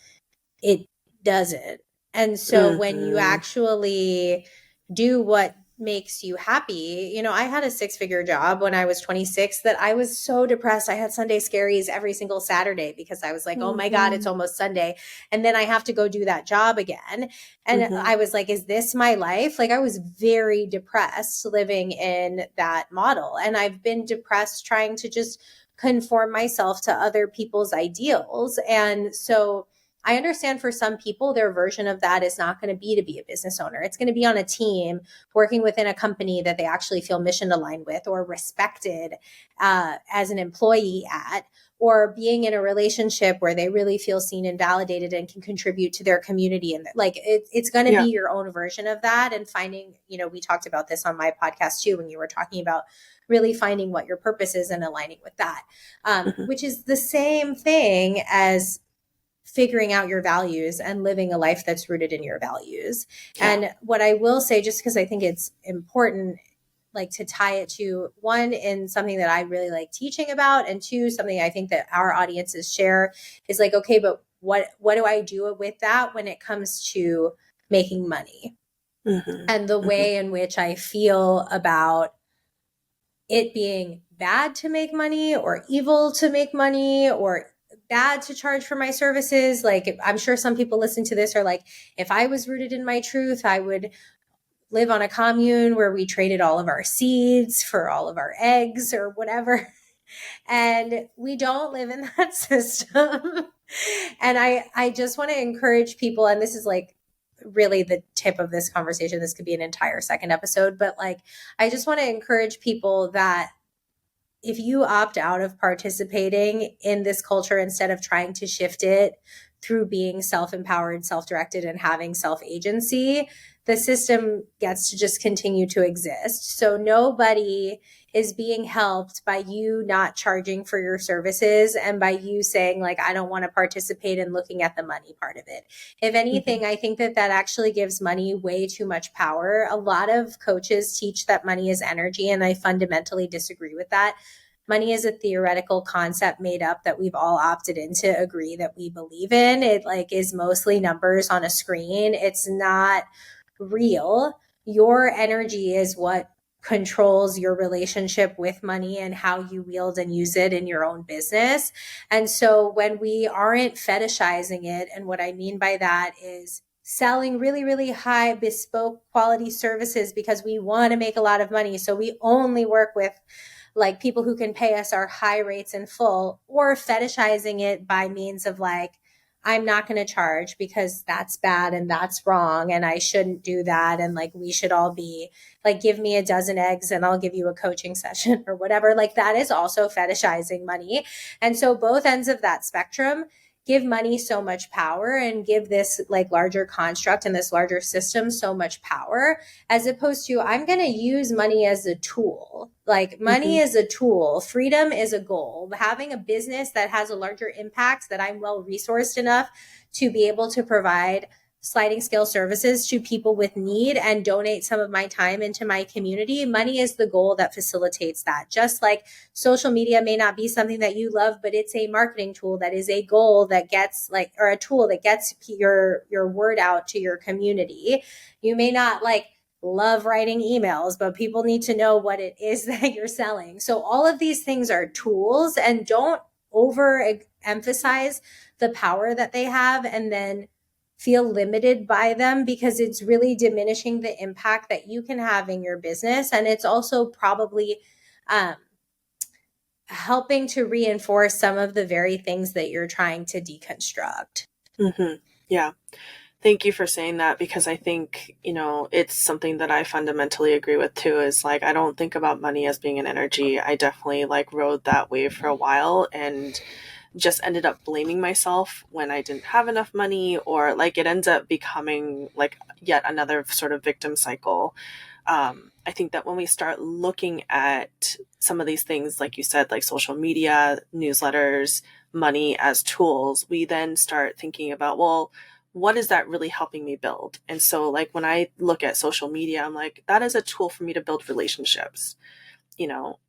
it doesn't. And so when you actually do what makes you happy, you know, I had a 6-figure job when I was 26 that I was so depressed. I had Sunday scaries every single Saturday because I was like, oh my God, it's almost Sunday. And then I have to go do that job again. And I was like, is this my life? Like I was very depressed living in that model. And I've been depressed trying to just conform myself to other people's ideals. And so I understand for some people, their version of that is not going to be a business owner. It's going to be on a team working within a company that they actually feel mission aligned with or respected as an employee at, or being in a relationship where they really feel seen and validated and can contribute to their community. And like, it's going to be your own version of that. And finding, you know, we talked about this on my podcast too, when you were talking about really finding what your purpose is and aligning with that, which is the same thing as figuring out your values and living a life that's rooted in your values. And what I will say, just because I think it's important, like to tie it to one, in something that I really like teaching about, and two, something I think that our audiences share is like, okay, but what do I do with that when it comes to making money? And the way in which I feel about it being bad to make money or evil to make money or bad to charge for my services. Like, I'm sure some people listening to this are like, if I was rooted in my truth, I would live on a commune where we traded all of our seeds for all of our eggs or whatever. And we don't live in that system. And I just want to encourage people, and this is like really the tip of this conversation. This could be an entire second episode, but like, I just want to encourage people that if you opt out of participating in this culture instead of trying to shift it through being self-empowered, self-directed, and having self-agency, the system gets to just continue to exist. So nobody is being helped by you not charging for your services and by you saying like, I don't want to participate in looking at the money part of it. If anything, I think that actually gives money way too much power. A lot of coaches teach that money is energy, and I fundamentally disagree with that. Money is a theoretical concept made up that we've all opted in to agree that we believe in. It like is mostly numbers on a screen. It's not real. Your energy is what controls your relationship with money and how you wield and use it in your own business. And so when we aren't fetishizing it, and what I mean by that is selling really, really high bespoke quality services because we want to make a lot of money. So we only work with like people who can pay us our high rates in full, or fetishizing it by means of like, I'm not going to charge because that's bad and that's wrong and I shouldn't do that. And like, we should all be like, give me a dozen eggs and I'll give you a coaching session or whatever. Like, that is also fetishizing money. And so both ends of that spectrum give money so much power and give this like larger construct and this larger system so much power, as opposed to I'm going to use money as a tool. Like, money is a tool, freedom is a goal. Having a business that has a larger impact, that I'm well resourced enough to be able to provide sliding scale services to people with need and donate some of my time into my community. Money is the goal that facilitates that. Just like social media may not be something that you love, but it's a marketing tool that is a goal that gets like, or a tool that gets your word out to your community. You may not like love writing emails, but people need to know what it is that you're selling. So all of these things are tools, and don't overemphasize the power that they have and then feel limited by them, because it's really diminishing the impact that you can have in your business. And it's also probably helping to reinforce some of the very things that you're trying to deconstruct. Yeah. Thank you for saying that, because I think, it's something that I fundamentally agree with too, is like, I don't think about money as being an energy. I definitely like rode that wave for a while and just ended up blaming myself when I didn't have enough money, or like it ends up becoming like yet another sort of victim cycle. I think that when we start looking at some of these things, like you said, like social media, newsletters, money as tools, we then start thinking about, well, what is that really helping me build? And so like when I look at social media, I'm like, that is a tool for me to build relationships,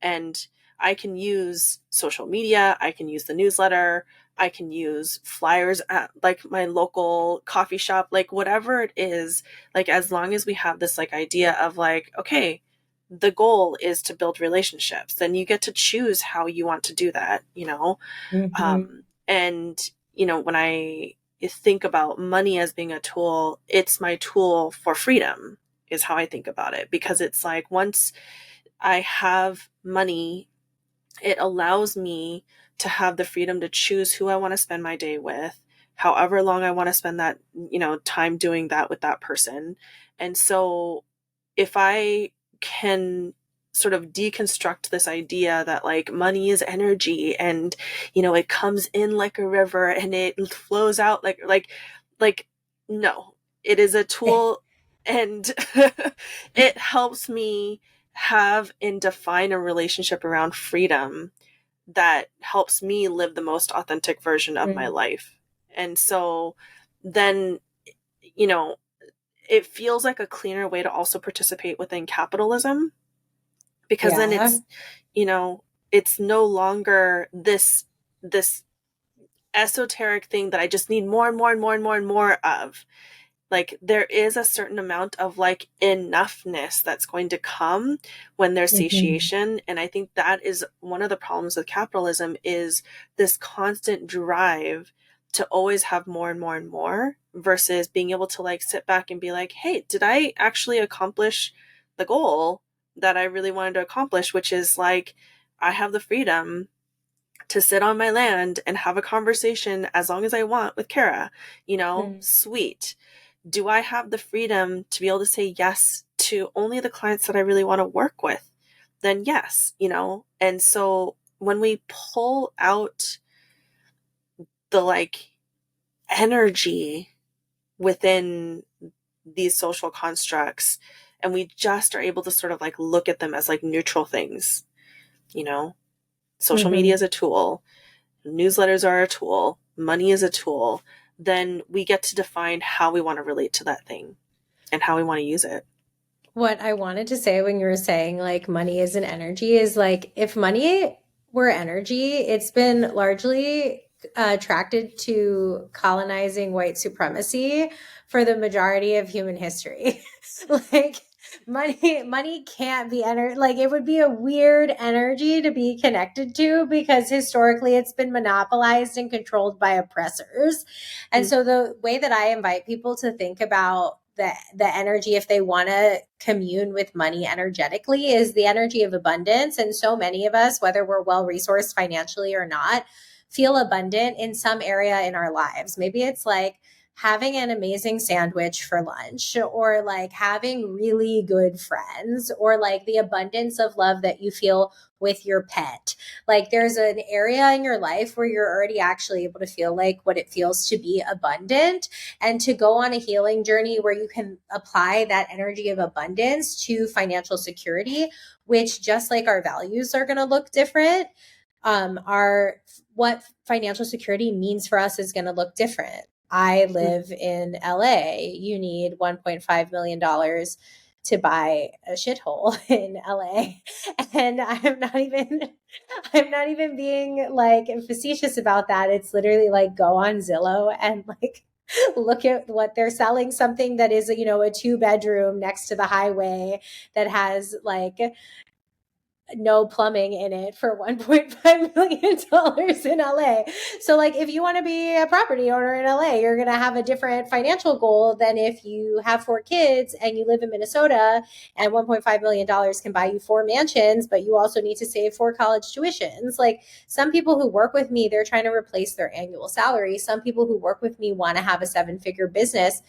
and I can use social media, I can use the newsletter, I can use flyers at like my local coffee shop, like whatever it is, like as long as we have this like idea of like, okay, the goal is to build relationships, then you get to choose how you want to do that, and when I think about money as being a tool, it's my tool for freedom is how I think about it, because it's like once I have money, it allows me to have the freedom to choose who I want to spend my day with, however long I want to spend that, time doing that with that person. And so if I can sort of deconstruct this idea that like money is energy and, it comes in like a river and it flows out like, no, it is a tool and it helps me have and define a relationship around freedom that helps me live the most authentic version of my life. And so then, it feels like a cleaner way to also participate within capitalism, because then it's no longer this esoteric thing that I just need more and more and more and more and more of. Like there is a certain amount of like enoughness that's going to come when there's satiation. And I think that is one of the problems with capitalism, is this constant drive to always have more and more and more, versus being able to like sit back and be like, hey, did I actually accomplish the goal that I really wanted to accomplish, which is like, I have the freedom to sit on my land and have a conversation as long as I want with Cara, sweet. Do I have the freedom to be able to say yes to only the clients that I really want to work with? Then yes, And so when we pull out the like energy within these social constructs, and we just are able to sort of like look at them as like neutral things, social media is a tool, newsletters are a tool, money is a tool, then we get to define how we want to relate to that thing and how we want to use it. What I wanted to say when you were saying like money is an energy is like, if money were energy, it's been largely attracted to colonizing white supremacy for the majority of human history. Like money can't be energy. Like it would be a weird energy to be connected to, because historically it's been monopolized and controlled by oppressors. And so the way that I invite people to think about the energy, if they want to commune with money energetically, is the energy of abundance. And so many of us, whether we're well resourced financially or not, feel abundant in some area in our lives. Maybe it's like having an amazing sandwich for lunch, or like having really good friends, or like the abundance of love that you feel with your pet. Like there's an area in your life where you're already actually able to feel like what it feels to be abundant, and to go on a healing journey where you can apply that energy of abundance to financial security, which, just like our values are going to look different, our what financial security means for us is going to look different. I live in LA. You need $1.5 million to buy a shithole in LA. And I'm not even being like facetious about that. It's literally like, go on Zillow and like look at what they're selling, something that is, a 2-bedroom next to the highway that has like no plumbing in it for $1.5 million in LA. So like if you want to be a property owner in LA, you're going to have a different financial goal than if you have 4 kids and you live in Minnesota, and $1.5 million can buy you 4 mansions, but you also need to save for college tuitions. Like some people who work with me, they're trying to replace their annual salary. Some people who work with me want to have a 7-figure business.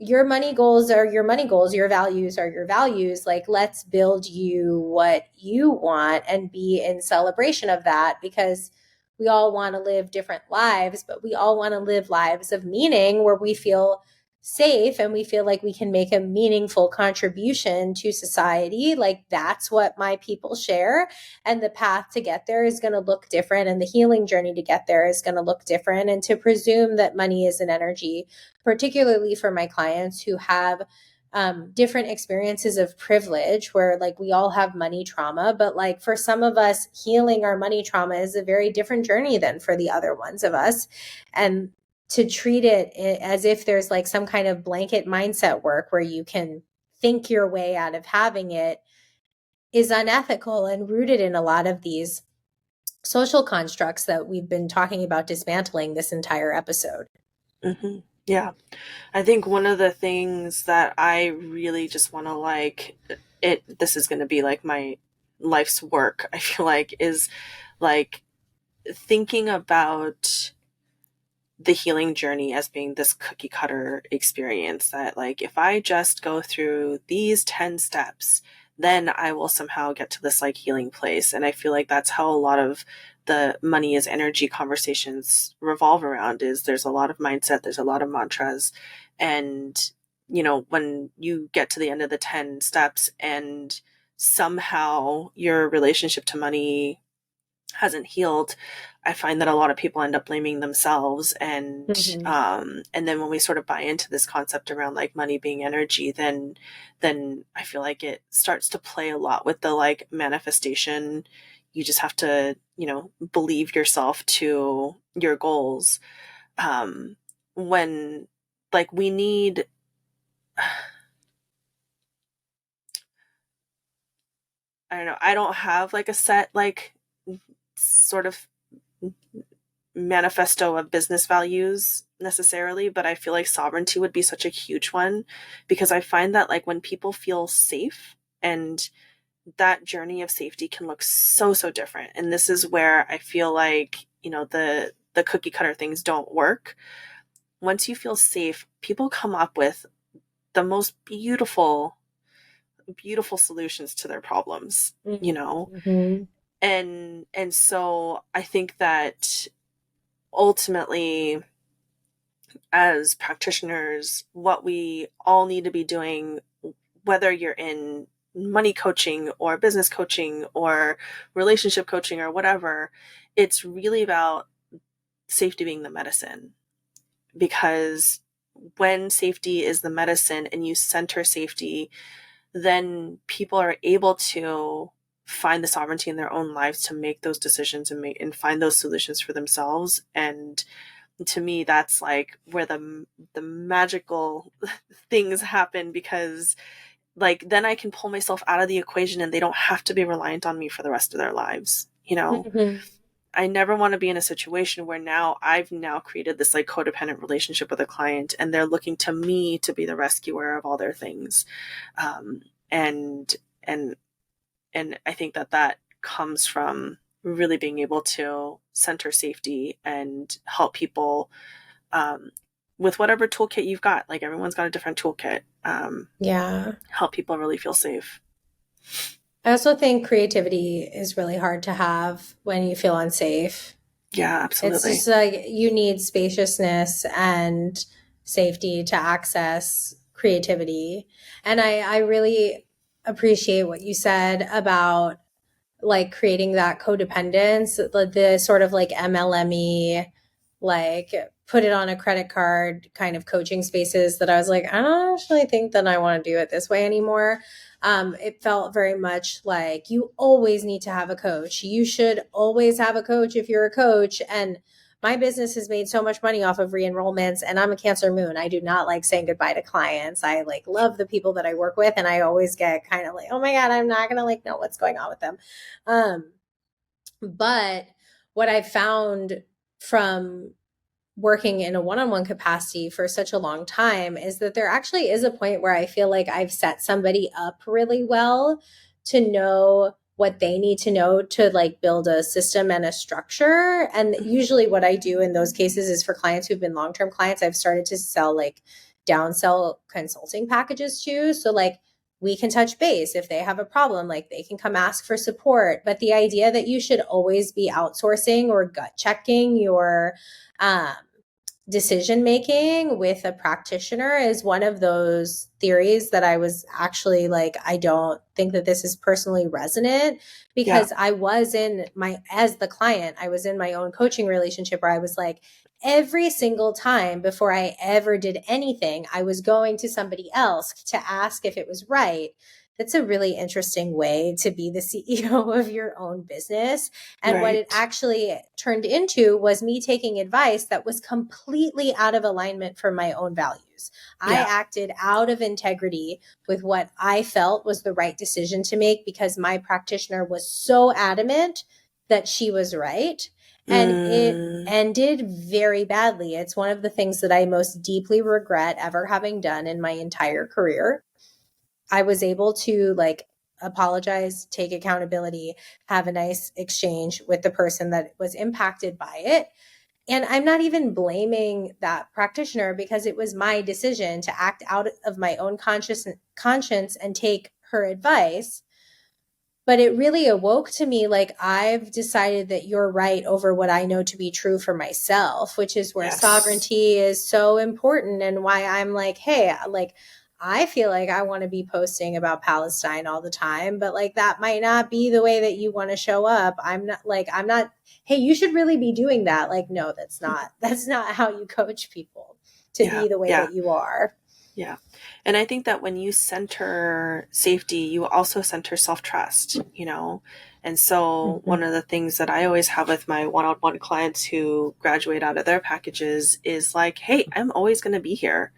Your money goals are your money goals, your values are your values. Like, let's build you what you want and be in celebration of that, because we all want to live different lives, but we all want to live lives of meaning where we feel safe and we feel like we can make a meaningful contribution to society. Like that's what my people share. And the path to get there is going to look different. And the healing journey to get there is going to look different. And to presume that money is an energy, particularly for my clients who have different experiences of privilege, where like we all have money trauma, but like for some of us, healing our money trauma is a very different journey than for the other ones of us. And to treat it as if there's like some kind of blanket mindset work where you can think your way out of having it is unethical and rooted in a lot of these social constructs that we've been talking about dismantling this entire episode. Mm-hmm. Yeah. I think one of the things that I really just want to this is going to be like my life's work, I feel like, is like thinking about the healing journey as being this cookie cutter experience that like, if I just go through these 10 steps, then I will somehow get to this like healing place. And I feel like that's how a lot of the money is energy conversations revolve around. Is there's a lot of mindset, there's a lot of mantras. And, when you get to the end of the 10 steps and somehow your relationship to money hasn't healed, I find that a lot of people end up blaming themselves. And and then when we sort of buy into this concept around like money being energy, then I feel like it starts to play a lot with the like manifestation. You just have to, believe yourself to your goals. When like we need, I don't know, I don't have like a set like sort of manifesto of business values necessarily, but I feel like sovereignty would be such a huge one, because I find that like when people feel safe, and that journey of safety can look so different. And this is where I feel like, the cookie cutter things don't work. Once you feel safe, people come up with the most beautiful solutions to their problems, Mm-hmm. and so I think that ultimately, as practitioners, what we all need to be doing, whether you're in money coaching or business coaching or relationship coaching or whatever, it's really about safety being the medicine. Because when safety is the medicine and you center safety, then people are able to find the sovereignty in their own lives to make those decisions and find those solutions for themselves. And to me, that's like where the magical things happen, because like then I can pull myself out of the equation and they don't have to be reliant on me for the rest of their lives. Mm-hmm. I never want to be in a situation where I've created this like codependent relationship with a client and they're looking to me to be the rescuer of all their things. And and I think that comes from really being able to center safety and help people um, with whatever toolkit you've got. Like everyone's got a different toolkit. Yeah. Help people really feel safe. I also think creativity is really hard to have when you feel unsafe. Yeah, It's absolutely. just like you need spaciousness and safety to access creativity. And I really appreciate what you said about like creating that codependence, the sort of like MLME, like put it on a credit card kind of coaching spaces that I was like, I don't actually think that I want to do it this way anymore. It felt very much like you always need to have a coach. You should always have a coach if you're a coach. And my business has made so much money off of re-enrollments, and I'm a Cancer moon. I do not like saying goodbye to clients. I like love the people that I work with, and I always get kind of like, oh my God, I'm not gonna like know what's going on with them. Um, but what I found from working in a one-on-one capacity for such a long time is that there actually is a point where I feel like I've set somebody up really well to know what they need to know to like build a system and a structure. And usually what I do in those cases is for clients who've been long-term clients, I've started to sell like downsell consulting packages too. So like we can touch base if they have a problem, like they can come ask for support. But the idea that you should always be outsourcing or gut checking your um, decision making with a practitioner is one of those theories that I was actually like, I don't think that this is personally resonant, Yeah, because I was in my, as the client, I was in my own coaching relationship where I was like, every single time before I ever did anything, I was going to somebody else to ask if it was right. That's a really interesting way to be the CEO of your own business. And what it right. actually turned into was me taking advice that was completely out of alignment for my own values. I Yeah. acted out of integrity with what I felt was the right decision to make because my practitioner was so adamant that she was right. And it Mm, ended very badly. It's one of the things that I most deeply regret ever having done in my entire career. I was able to like apologize, take accountability, have a nice exchange with the person that was impacted by it. And I'm not even blaming that practitioner because it was my decision to act out of my own conscience and take her advice. But it really awoke to me like I've decided that you're right over what I know to be true for myself, which is where yes. sovereignty is so important, and why I'm like, hey, like I feel like I want to be posting about Palestine all the time, but like that might not be the way that you want to show up. I'm not, hey, you should really be doing that. Like, no, that's not how you coach people to Yeah, be the way yeah, that you are. yeah. And I think that when you center safety, you also center self-trust, you know? And so one Mhm. of the things that I always have with my one-on-one clients who graduate out of their packages is like, hey, I'm always going to be here,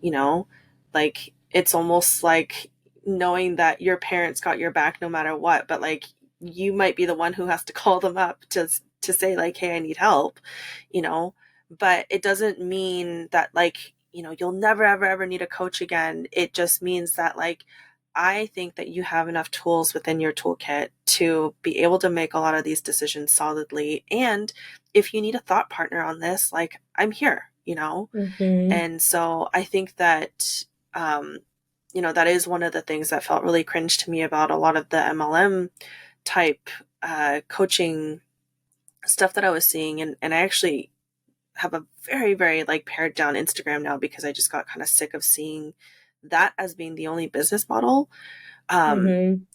you know? Like it's almost like knowing that your parents got your back no matter what, but like you might be the one who has to call them up to say like, hey, I need help, you know? But it doesn't mean that like, you know, you'll never ever ever need a coach again. It just means that like I think that you have enough tools within your toolkit to be able to make a lot of these decisions solidly. And if you need a thought partner on this, like I'm here, you know? Mhm. And so I think that, um, you know, that is one of the things that felt really cringe to me about a lot of the MLM type coaching stuff that I was seeing. And I actually have a very, very like pared down Instagram now because I just got kind of sick of seeing that as being the only business model. Um, Mhm.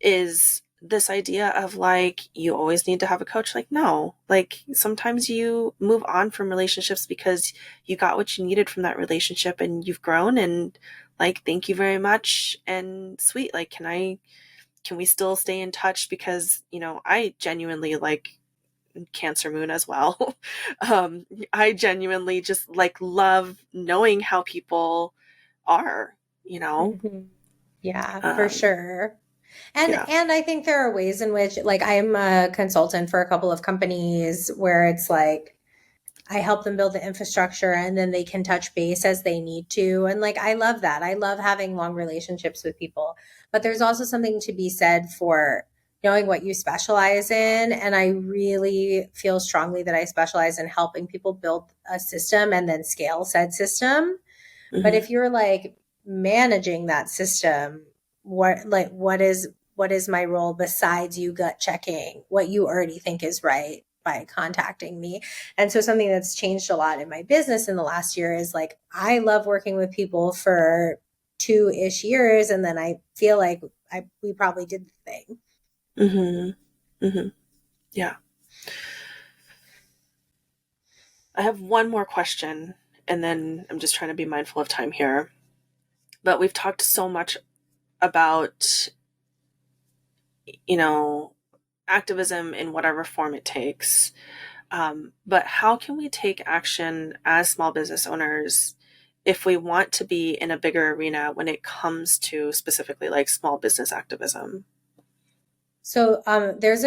is this idea of like you always need to have a coach. Like no, like sometimes you move on from relationships because you got what you needed from that relationship and you've grown, and like thank you very much and sweet, like can we still stay in touch, because you know I genuinely like Cancer moon as well. I genuinely just like love knowing how people are, you know. Mhm. Yeah, for um sure. And yeah. I think there are ways in which like I'm a consultant for a couple of companies where it's like I help them build the infrastructure and then they can touch base as they need to. And like I love that. I love having long relationships with people. But there's also something to be said for knowing what you specialize in. And I really feel strongly that I specialize in helping people build a system and then scale said system. But Mm-hmm. if you're like managing that system, what is my role besides you gut checking what you already think is right by contacting me? And so something that's changed a lot in my business in the last year is like I love working with people for 2-ish years, and then I feel like we probably did the thing. Mm-hmm. Mm-hmm. Yeah. I have one more question, and then I'm just trying to be mindful of time here. But we've talked so much about, you know, activism in whatever form it takes. But how can we take action as small business owners if we want to be in a bigger arena when it comes to specifically like small business activism? So there's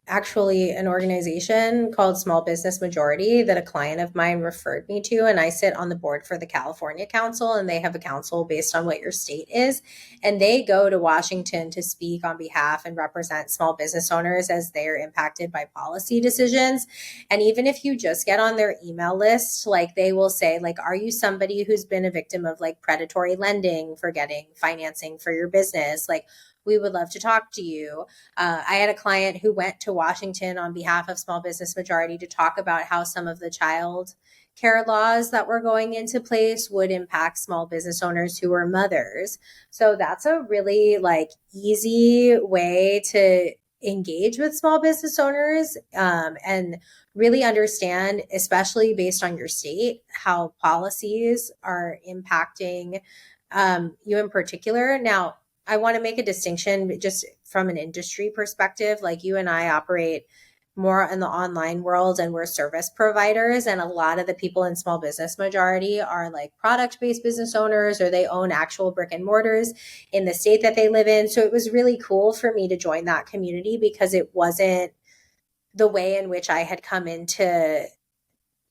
actually an organization called Small Business Majority that a client of mine referred me to, and I sit on the board for the California Council, and they have a council based on what your state is, and they go to Washington to speak on behalf and represent small business owners as they are impacted by policy decisions. And even if you just get on their email list, like they will say, like, are you somebody who's been a victim of like predatory lending for getting financing for your business? Like, we would love to talk to you. I had a client who went to Washington on behalf of Small Business Majority to talk about how some of the child care laws that were going into place would impact small business owners who were mothers. So that's a really like easy way to engage with small business owners, and really understand, especially based on your state, how policies are impacting you in particular. Now, I want to make a distinction just from an industry perspective. Like you and I operate more in the online world and we're service providers. And a lot of the people in Small Business Majority are like product based business owners, or they own actual brick and mortars in the state that they live in. So it was really cool for me to join that community because it wasn't the way in which I had come into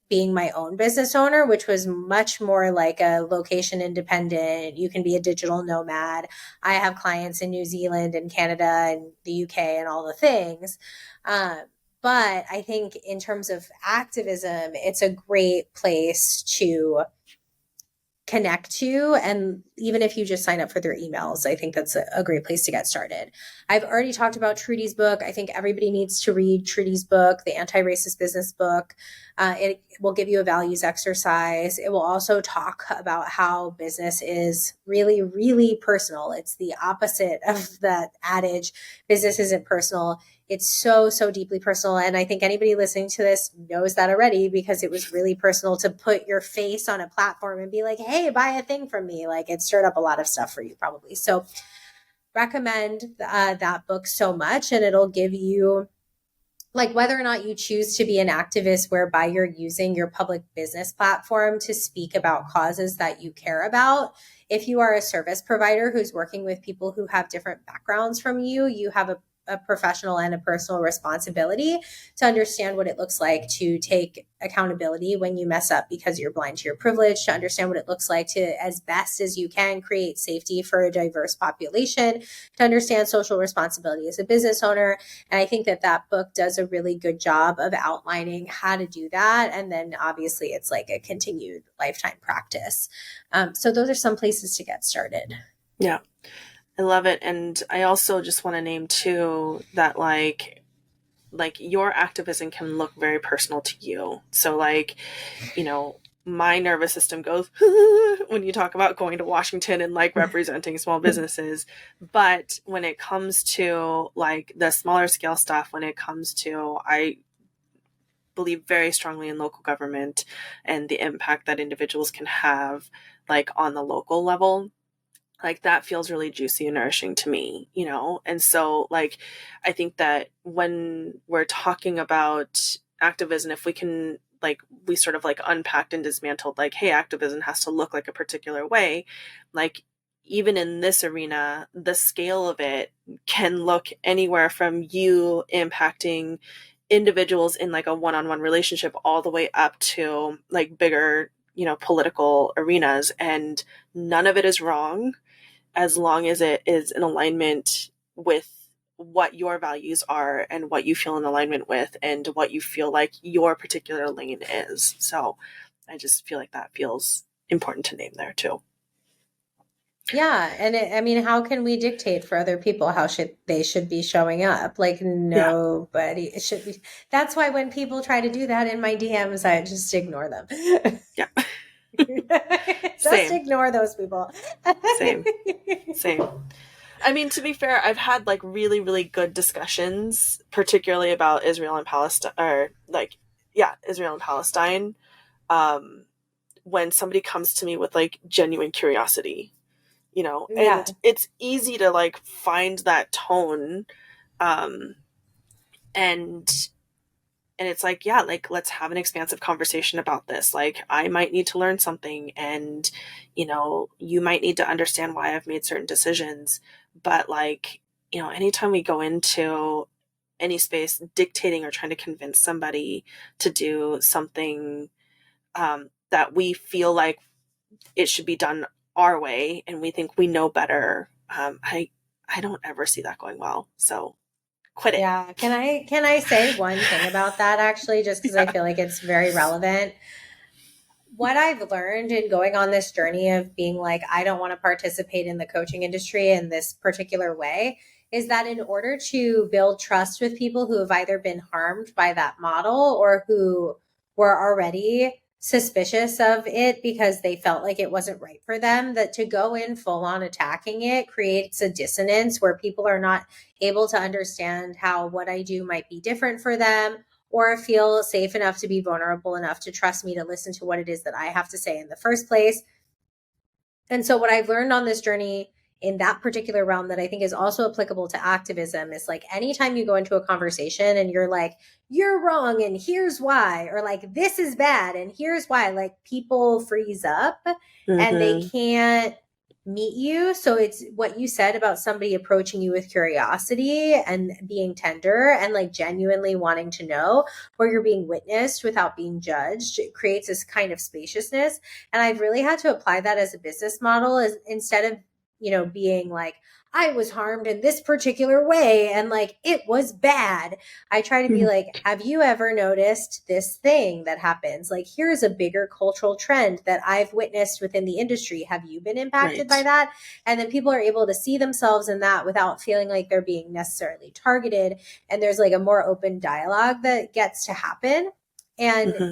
being my own business owner, which was much more like a location independent. You can be a digital nomad. I have clients in New Zealand and Canada and the UK and all the things. Uh, but I think in terms of activism, it's a great place to connect to. And even if you just sign up for their emails, I think that's a great place to get started. I've already talked about Trudy's book. I think everybody needs to read Trudy's book, the Anti-Racist Business Book. It will give you a values exercise. It will also talk about how business is really, really personal. It's the opposite of that adage, business isn't personal. It's so, so deeply personal. And I think anybody listening to this knows that already because it was really personal to put your face on a platform and be like, hey, buy a thing from me. Like it stirred up a lot of stuff for you probably. So recommend that book so much, and it'll give you like whether or not you choose to be an activist whereby you're using your public business platform to speak about causes that you care about. If you are a service provider who's working with people who have different backgrounds from you have a professional and a personal responsibility to understand what it looks like to take accountability when you mess up because you're blind to your privilege, to understand what it looks like to, as best as you can, create safety for a diverse population, to understand social responsibility as a business owner. And I think that that book does a really good job of outlining how to do that. And then obviously it's like a continued lifetime practice. So those are some places to get started. Yeah, I love it. And I also just want to name too that like your activism can look very personal to you. So like, you know, my nervous system goes when you talk about going to Washington and like representing small businesses. But when it comes to like the smaller scale stuff, when it comes to, I believe very strongly in local government and the impact that individuals can have like on the local level, like that feels really juicy and nourishing to me, you know? And so like I think that when we're talking about activism, if we can like we sort of like unpacked and dismantled like, hey, activism has to look like a particular way, like even in this arena, the scale of it can look anywhere from you impacting individuals in like a one-on-one relationship all the way up to like bigger, you know, political arenas. And none of it is wrong as long as it is in alignment with what your values are and what you feel in alignment with and what you feel like your particular lane is. So I just feel like that feels important to name there too. Yeah, and I mean, how can we dictate for other people how should be showing up? Like Yeah. nobody should be. That's why when people try to do that in my DMs, I just ignore them. Yeah. Just Same. ignore those people. Same. Same. I mean, to be fair, I've had like really, really good discussions, particularly about Israel and Palestine, or like, yeah, Israel and Palestine. Um, when somebody comes to me with like genuine curiosity, Yeah. and it's easy to like find that tone, um, and it's like, yeah, like let's have an expansive conversation about this. Like I might need to learn something, and you might need to understand why I've made certain decisions. But like, anytime we go into any space dictating or trying to convince somebody to do something, that we feel like it should be done our way and we think we know better, I don't ever see that going well. So quit it. Yeah. Can I say one thing about that actually, just because I Yeah. feel like it's very relevant? What I've learned in going on this journey of being like, I don't want to participate in the coaching industry in this particular way is that in order to build trust with people who have either been harmed by that model or who were already suspicious of it because they felt like it wasn't right for them, that to go in full on attacking it creates a dissonance where people are not able to understand how what I do might be different for them or feel safe enough to be vulnerable enough to trust me to listen to what it is that I have to say in the first place. And so, what I've learned on this journey in that particular realm that I think is also applicable to activism is like anytime you go into a conversation and you're like, you're wrong and here's why, or like, this is bad and here's why, like people freeze up and they Mm-hmm. can't meet you. So it's what you said about somebody approaching you with curiosity and being tender and like genuinely wanting to know, where you're being witnessed without being judged. It creates this kind of spaciousness. And I've really had to apply that as a business model as instead of, being like, I was harmed in this particular way and like it was bad. I try to be like, have you ever noticed this thing that happens? Like, here's a bigger cultural trend that I've witnessed within the industry. Have you been impacted by Right. that? And then people are able to see themselves in that without feeling like they're being necessarily targeted. And there's like a more open dialogue that gets to happen. And Mm-hmm.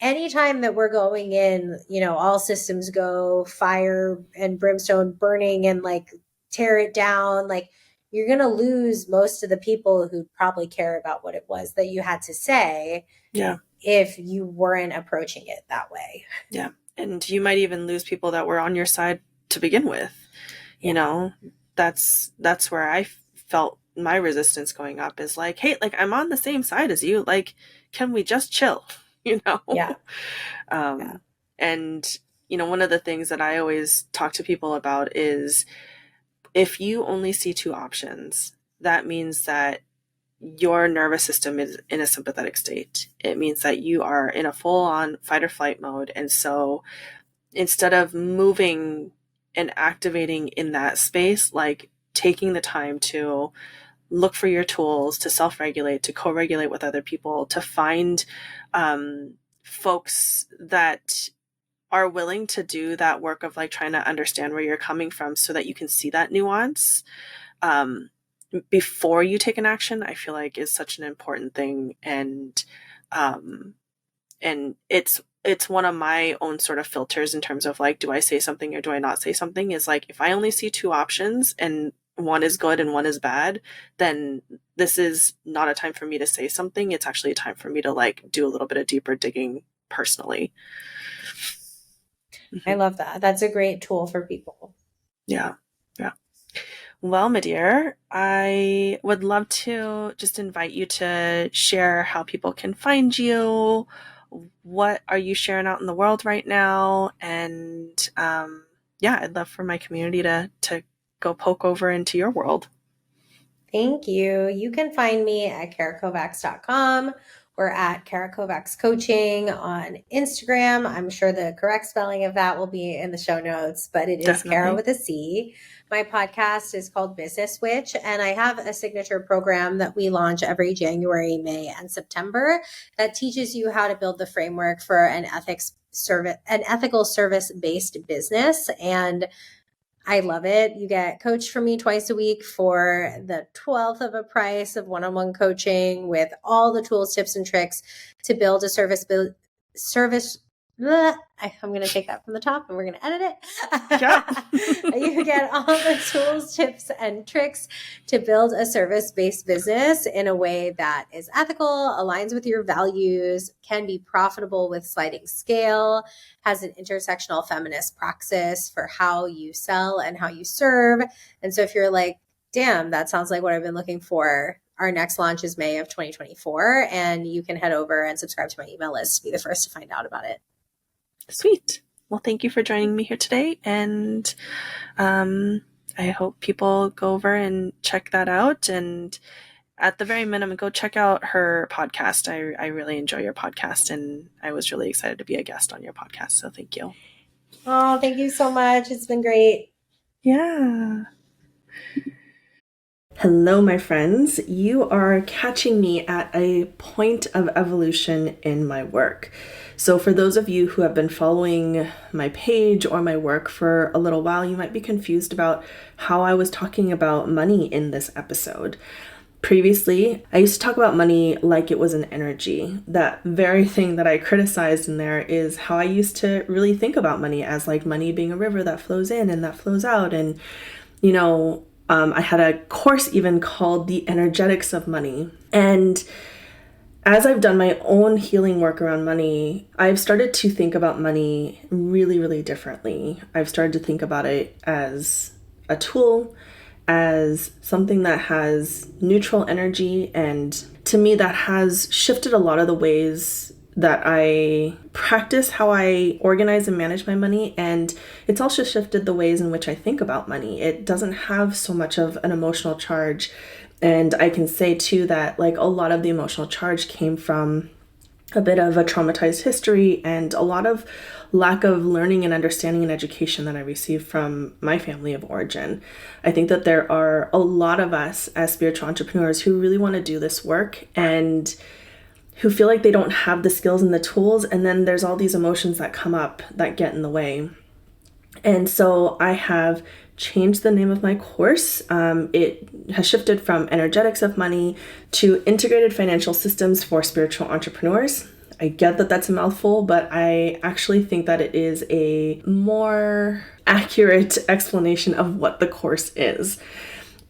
anytime that we're going in, all systems go, fire and brimstone burning and like tear it down, like you're going to lose most of the people who probably care about what it was that you had to say Yeah. if you weren't approaching it that way. Yeah. And you might even lose people that were on your side to begin with. You Yeah. know, that's where I felt my resistance going up is like, hey, like I'm on the same side as you. Like, can we just chill? You know? Yeah. Yeah. Um, and, one of the things that I always talk to people about is if you only see two options, that means that your nervous system is in a sympathetic state. It means that you are in a full on fight or flight mode. And so instead of moving and activating in that space, like taking the time to look for your tools, to self regulate, to co regulate with other people, to find folks that are willing to do that work of like trying to understand where you're coming from so that you can see that nuance. Before you take an action, I feel like is such an important thing. Um, and it's one of my own sort of filters in terms of like, do I say something or do I not say something? Is like, if I only see two options and one is good and one is bad, then this is not a time for me to say something. It's actually a time for me to like do a little bit of deeper digging personally. I Mm-hmm. love that. That's a great tool for people. Yeah. Yeah. Well, my dear, I would love to just invite you to share how people can find you. What are you sharing out in the world right now? And yeah, I'd love for my community to go poke over into your world. Thank you. You can find me at carakovacs.com We're at Cara Kovacs Coaching on Instagram. I'm sure the correct spelling of that will be in the show notes, but it is Cara Definitely. with a C. My podcast is called Business Witch, and I have a signature program that we launch every January, May, and September that teaches you how to build the framework for an ethical service-based business. And I love it. You get coached from me twice a week for the 12th of a price of one-on-one coaching with all the tools, tips, and tricks to build a service. I'm going to take that from the top and we're going to edit it. Yeah. You get all the tools, tips, and tricks to build a service-based business in a way that is ethical, aligns with your values, can be profitable with sliding scale, has an intersectional feminist praxis for how you sell and how you serve. And so if you're like, damn, that sounds like what I've been looking for, our next launch is May of 2024, and you can head over and subscribe to my email list to be the first to find out about it. Sweet. Well, thank you for joining me here today. And I hope people go over and check that out. And at the very minimum, go check out her podcast. I really enjoy your podcast, and I was really excited to be a guest on your podcast. So thank you. Oh, thank you so much. It's been great. Yeah. Hello, my friends. You are catching me at a point of evolution in my work. So for those of you who have been following my page or my work for a little while, you might be confused about how I was talking about money in this episode. Previously, I used to talk about money like it was an energy. That very thing that I criticized in there is how I used to really think about money as like money being a river that flows in and that flows out. And, I had a course even called The Energetics of Money. And as I've done my own healing work around money, I've started to think about money really, really differently. I've started to think about it as a tool, as something that has neutral energy. And to me, that has shifted a lot of the ways that I practice how I organize and manage my money. And it's also shifted the ways in which I think about money. It doesn't have so much of an emotional charge. And I can say too that like a lot of the emotional charge came from a bit of a traumatized history and a lot of lack of learning and understanding and education that I received from my family of origin. I think that there are a lot of us as spiritual entrepreneurs who really want to do this work and who feel like they don't have the skills and the tools. And then there's all these emotions that come up that get in the way. And so I have changed the name of my course. It has shifted from Energetics of Money to Integrated Financial Systems for Spiritual Entrepreneurs. I get that that's a mouthful, but I actually think that it is a more accurate explanation of what the course is.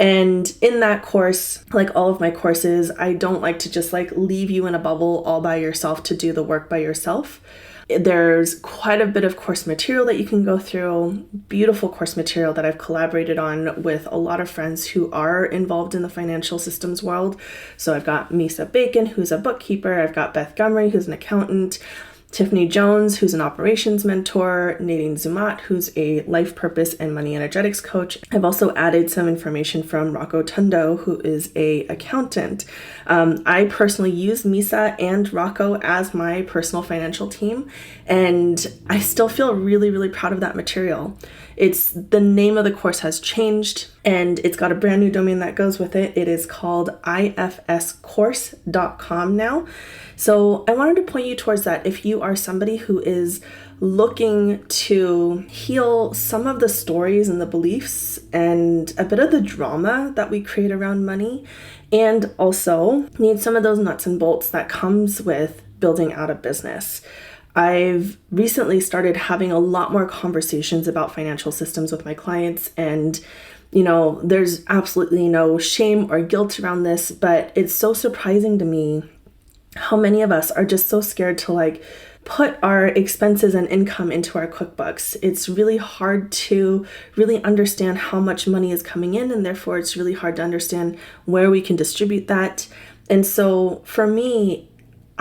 And in that course, like all of my courses, I don't like to just like leave you in a bubble all by yourself to do the work by yourself. There's quite a bit of course material that you can go through, beautiful course material that I've collaborated on with a lot of friends who are involved in the financial systems world. So I've got Misa Bacon, who's a bookkeeper. I've got Beth Gumry, who's an accountant. Tiffany Jones, who's an operations mentor, Nadine Zumat, who's a life purpose and money energetics coach. I've also added some information from Rocco Tundo, who is a accountant. I personally use Misa and Rocco as my personal financial team, and I still feel really, really proud of that material. It's the name of the course has changed, and it's got a brand new domain that goes with it. It is called ifscourse.com now. So I wanted to point you towards that if you are somebody who is looking to heal some of the stories and the beliefs and a bit of the drama that we create around money, and also need some of those nuts and bolts that comes with building out a business. I've recently started having a lot more conversations about financial systems with my clients, and there's absolutely no shame or guilt around this, but it's so surprising to me how many of us are just so scared to like put our expenses and income into our QuickBooks. It's really hard to really understand how much money is coming in, and therefore it's really hard to understand where we can distribute that. And so for me,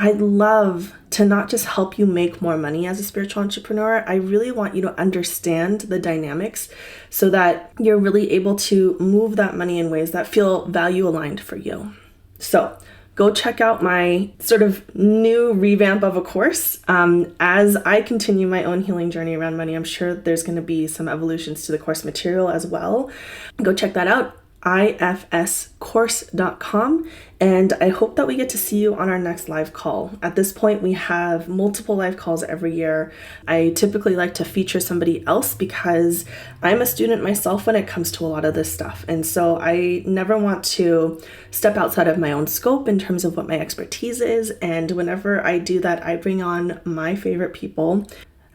I'd love to not just help you make more money as a spiritual entrepreneur. I really want you to understand the dynamics so that you're really able to move that money in ways that feel value aligned for you. So go check out my sort of new revamp of a course. As I continue my own healing journey around money, I'm sure there's going to be some evolutions to the course material as well. Go check that out, ifscourse.com, and I hope that we get to see you on our next live call. At this point, we have multiple live calls every year. I typically like to feature somebody else because I'm a student myself when it comes to a lot of this stuff, and so I never want to step outside of my own scope in terms of what my expertise is, and whenever I do that, I bring on my favorite people.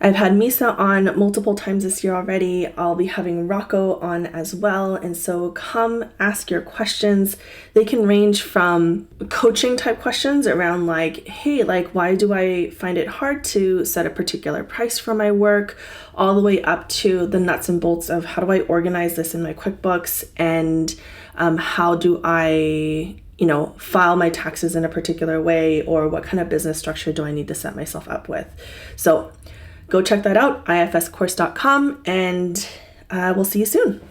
I've had Misa on multiple times this year already. I'll be having Rocco on as well. And so come ask your questions. They can range from coaching type questions around like, hey, like, why do I find it hard to set a particular price for my work, all the way up to the nuts and bolts of how do I organize this in my QuickBooks, and how do I file my taxes in a particular way, or what kind of business structure do I need to set myself up with. So go check that out, ifscourse.com, and we'll see you soon.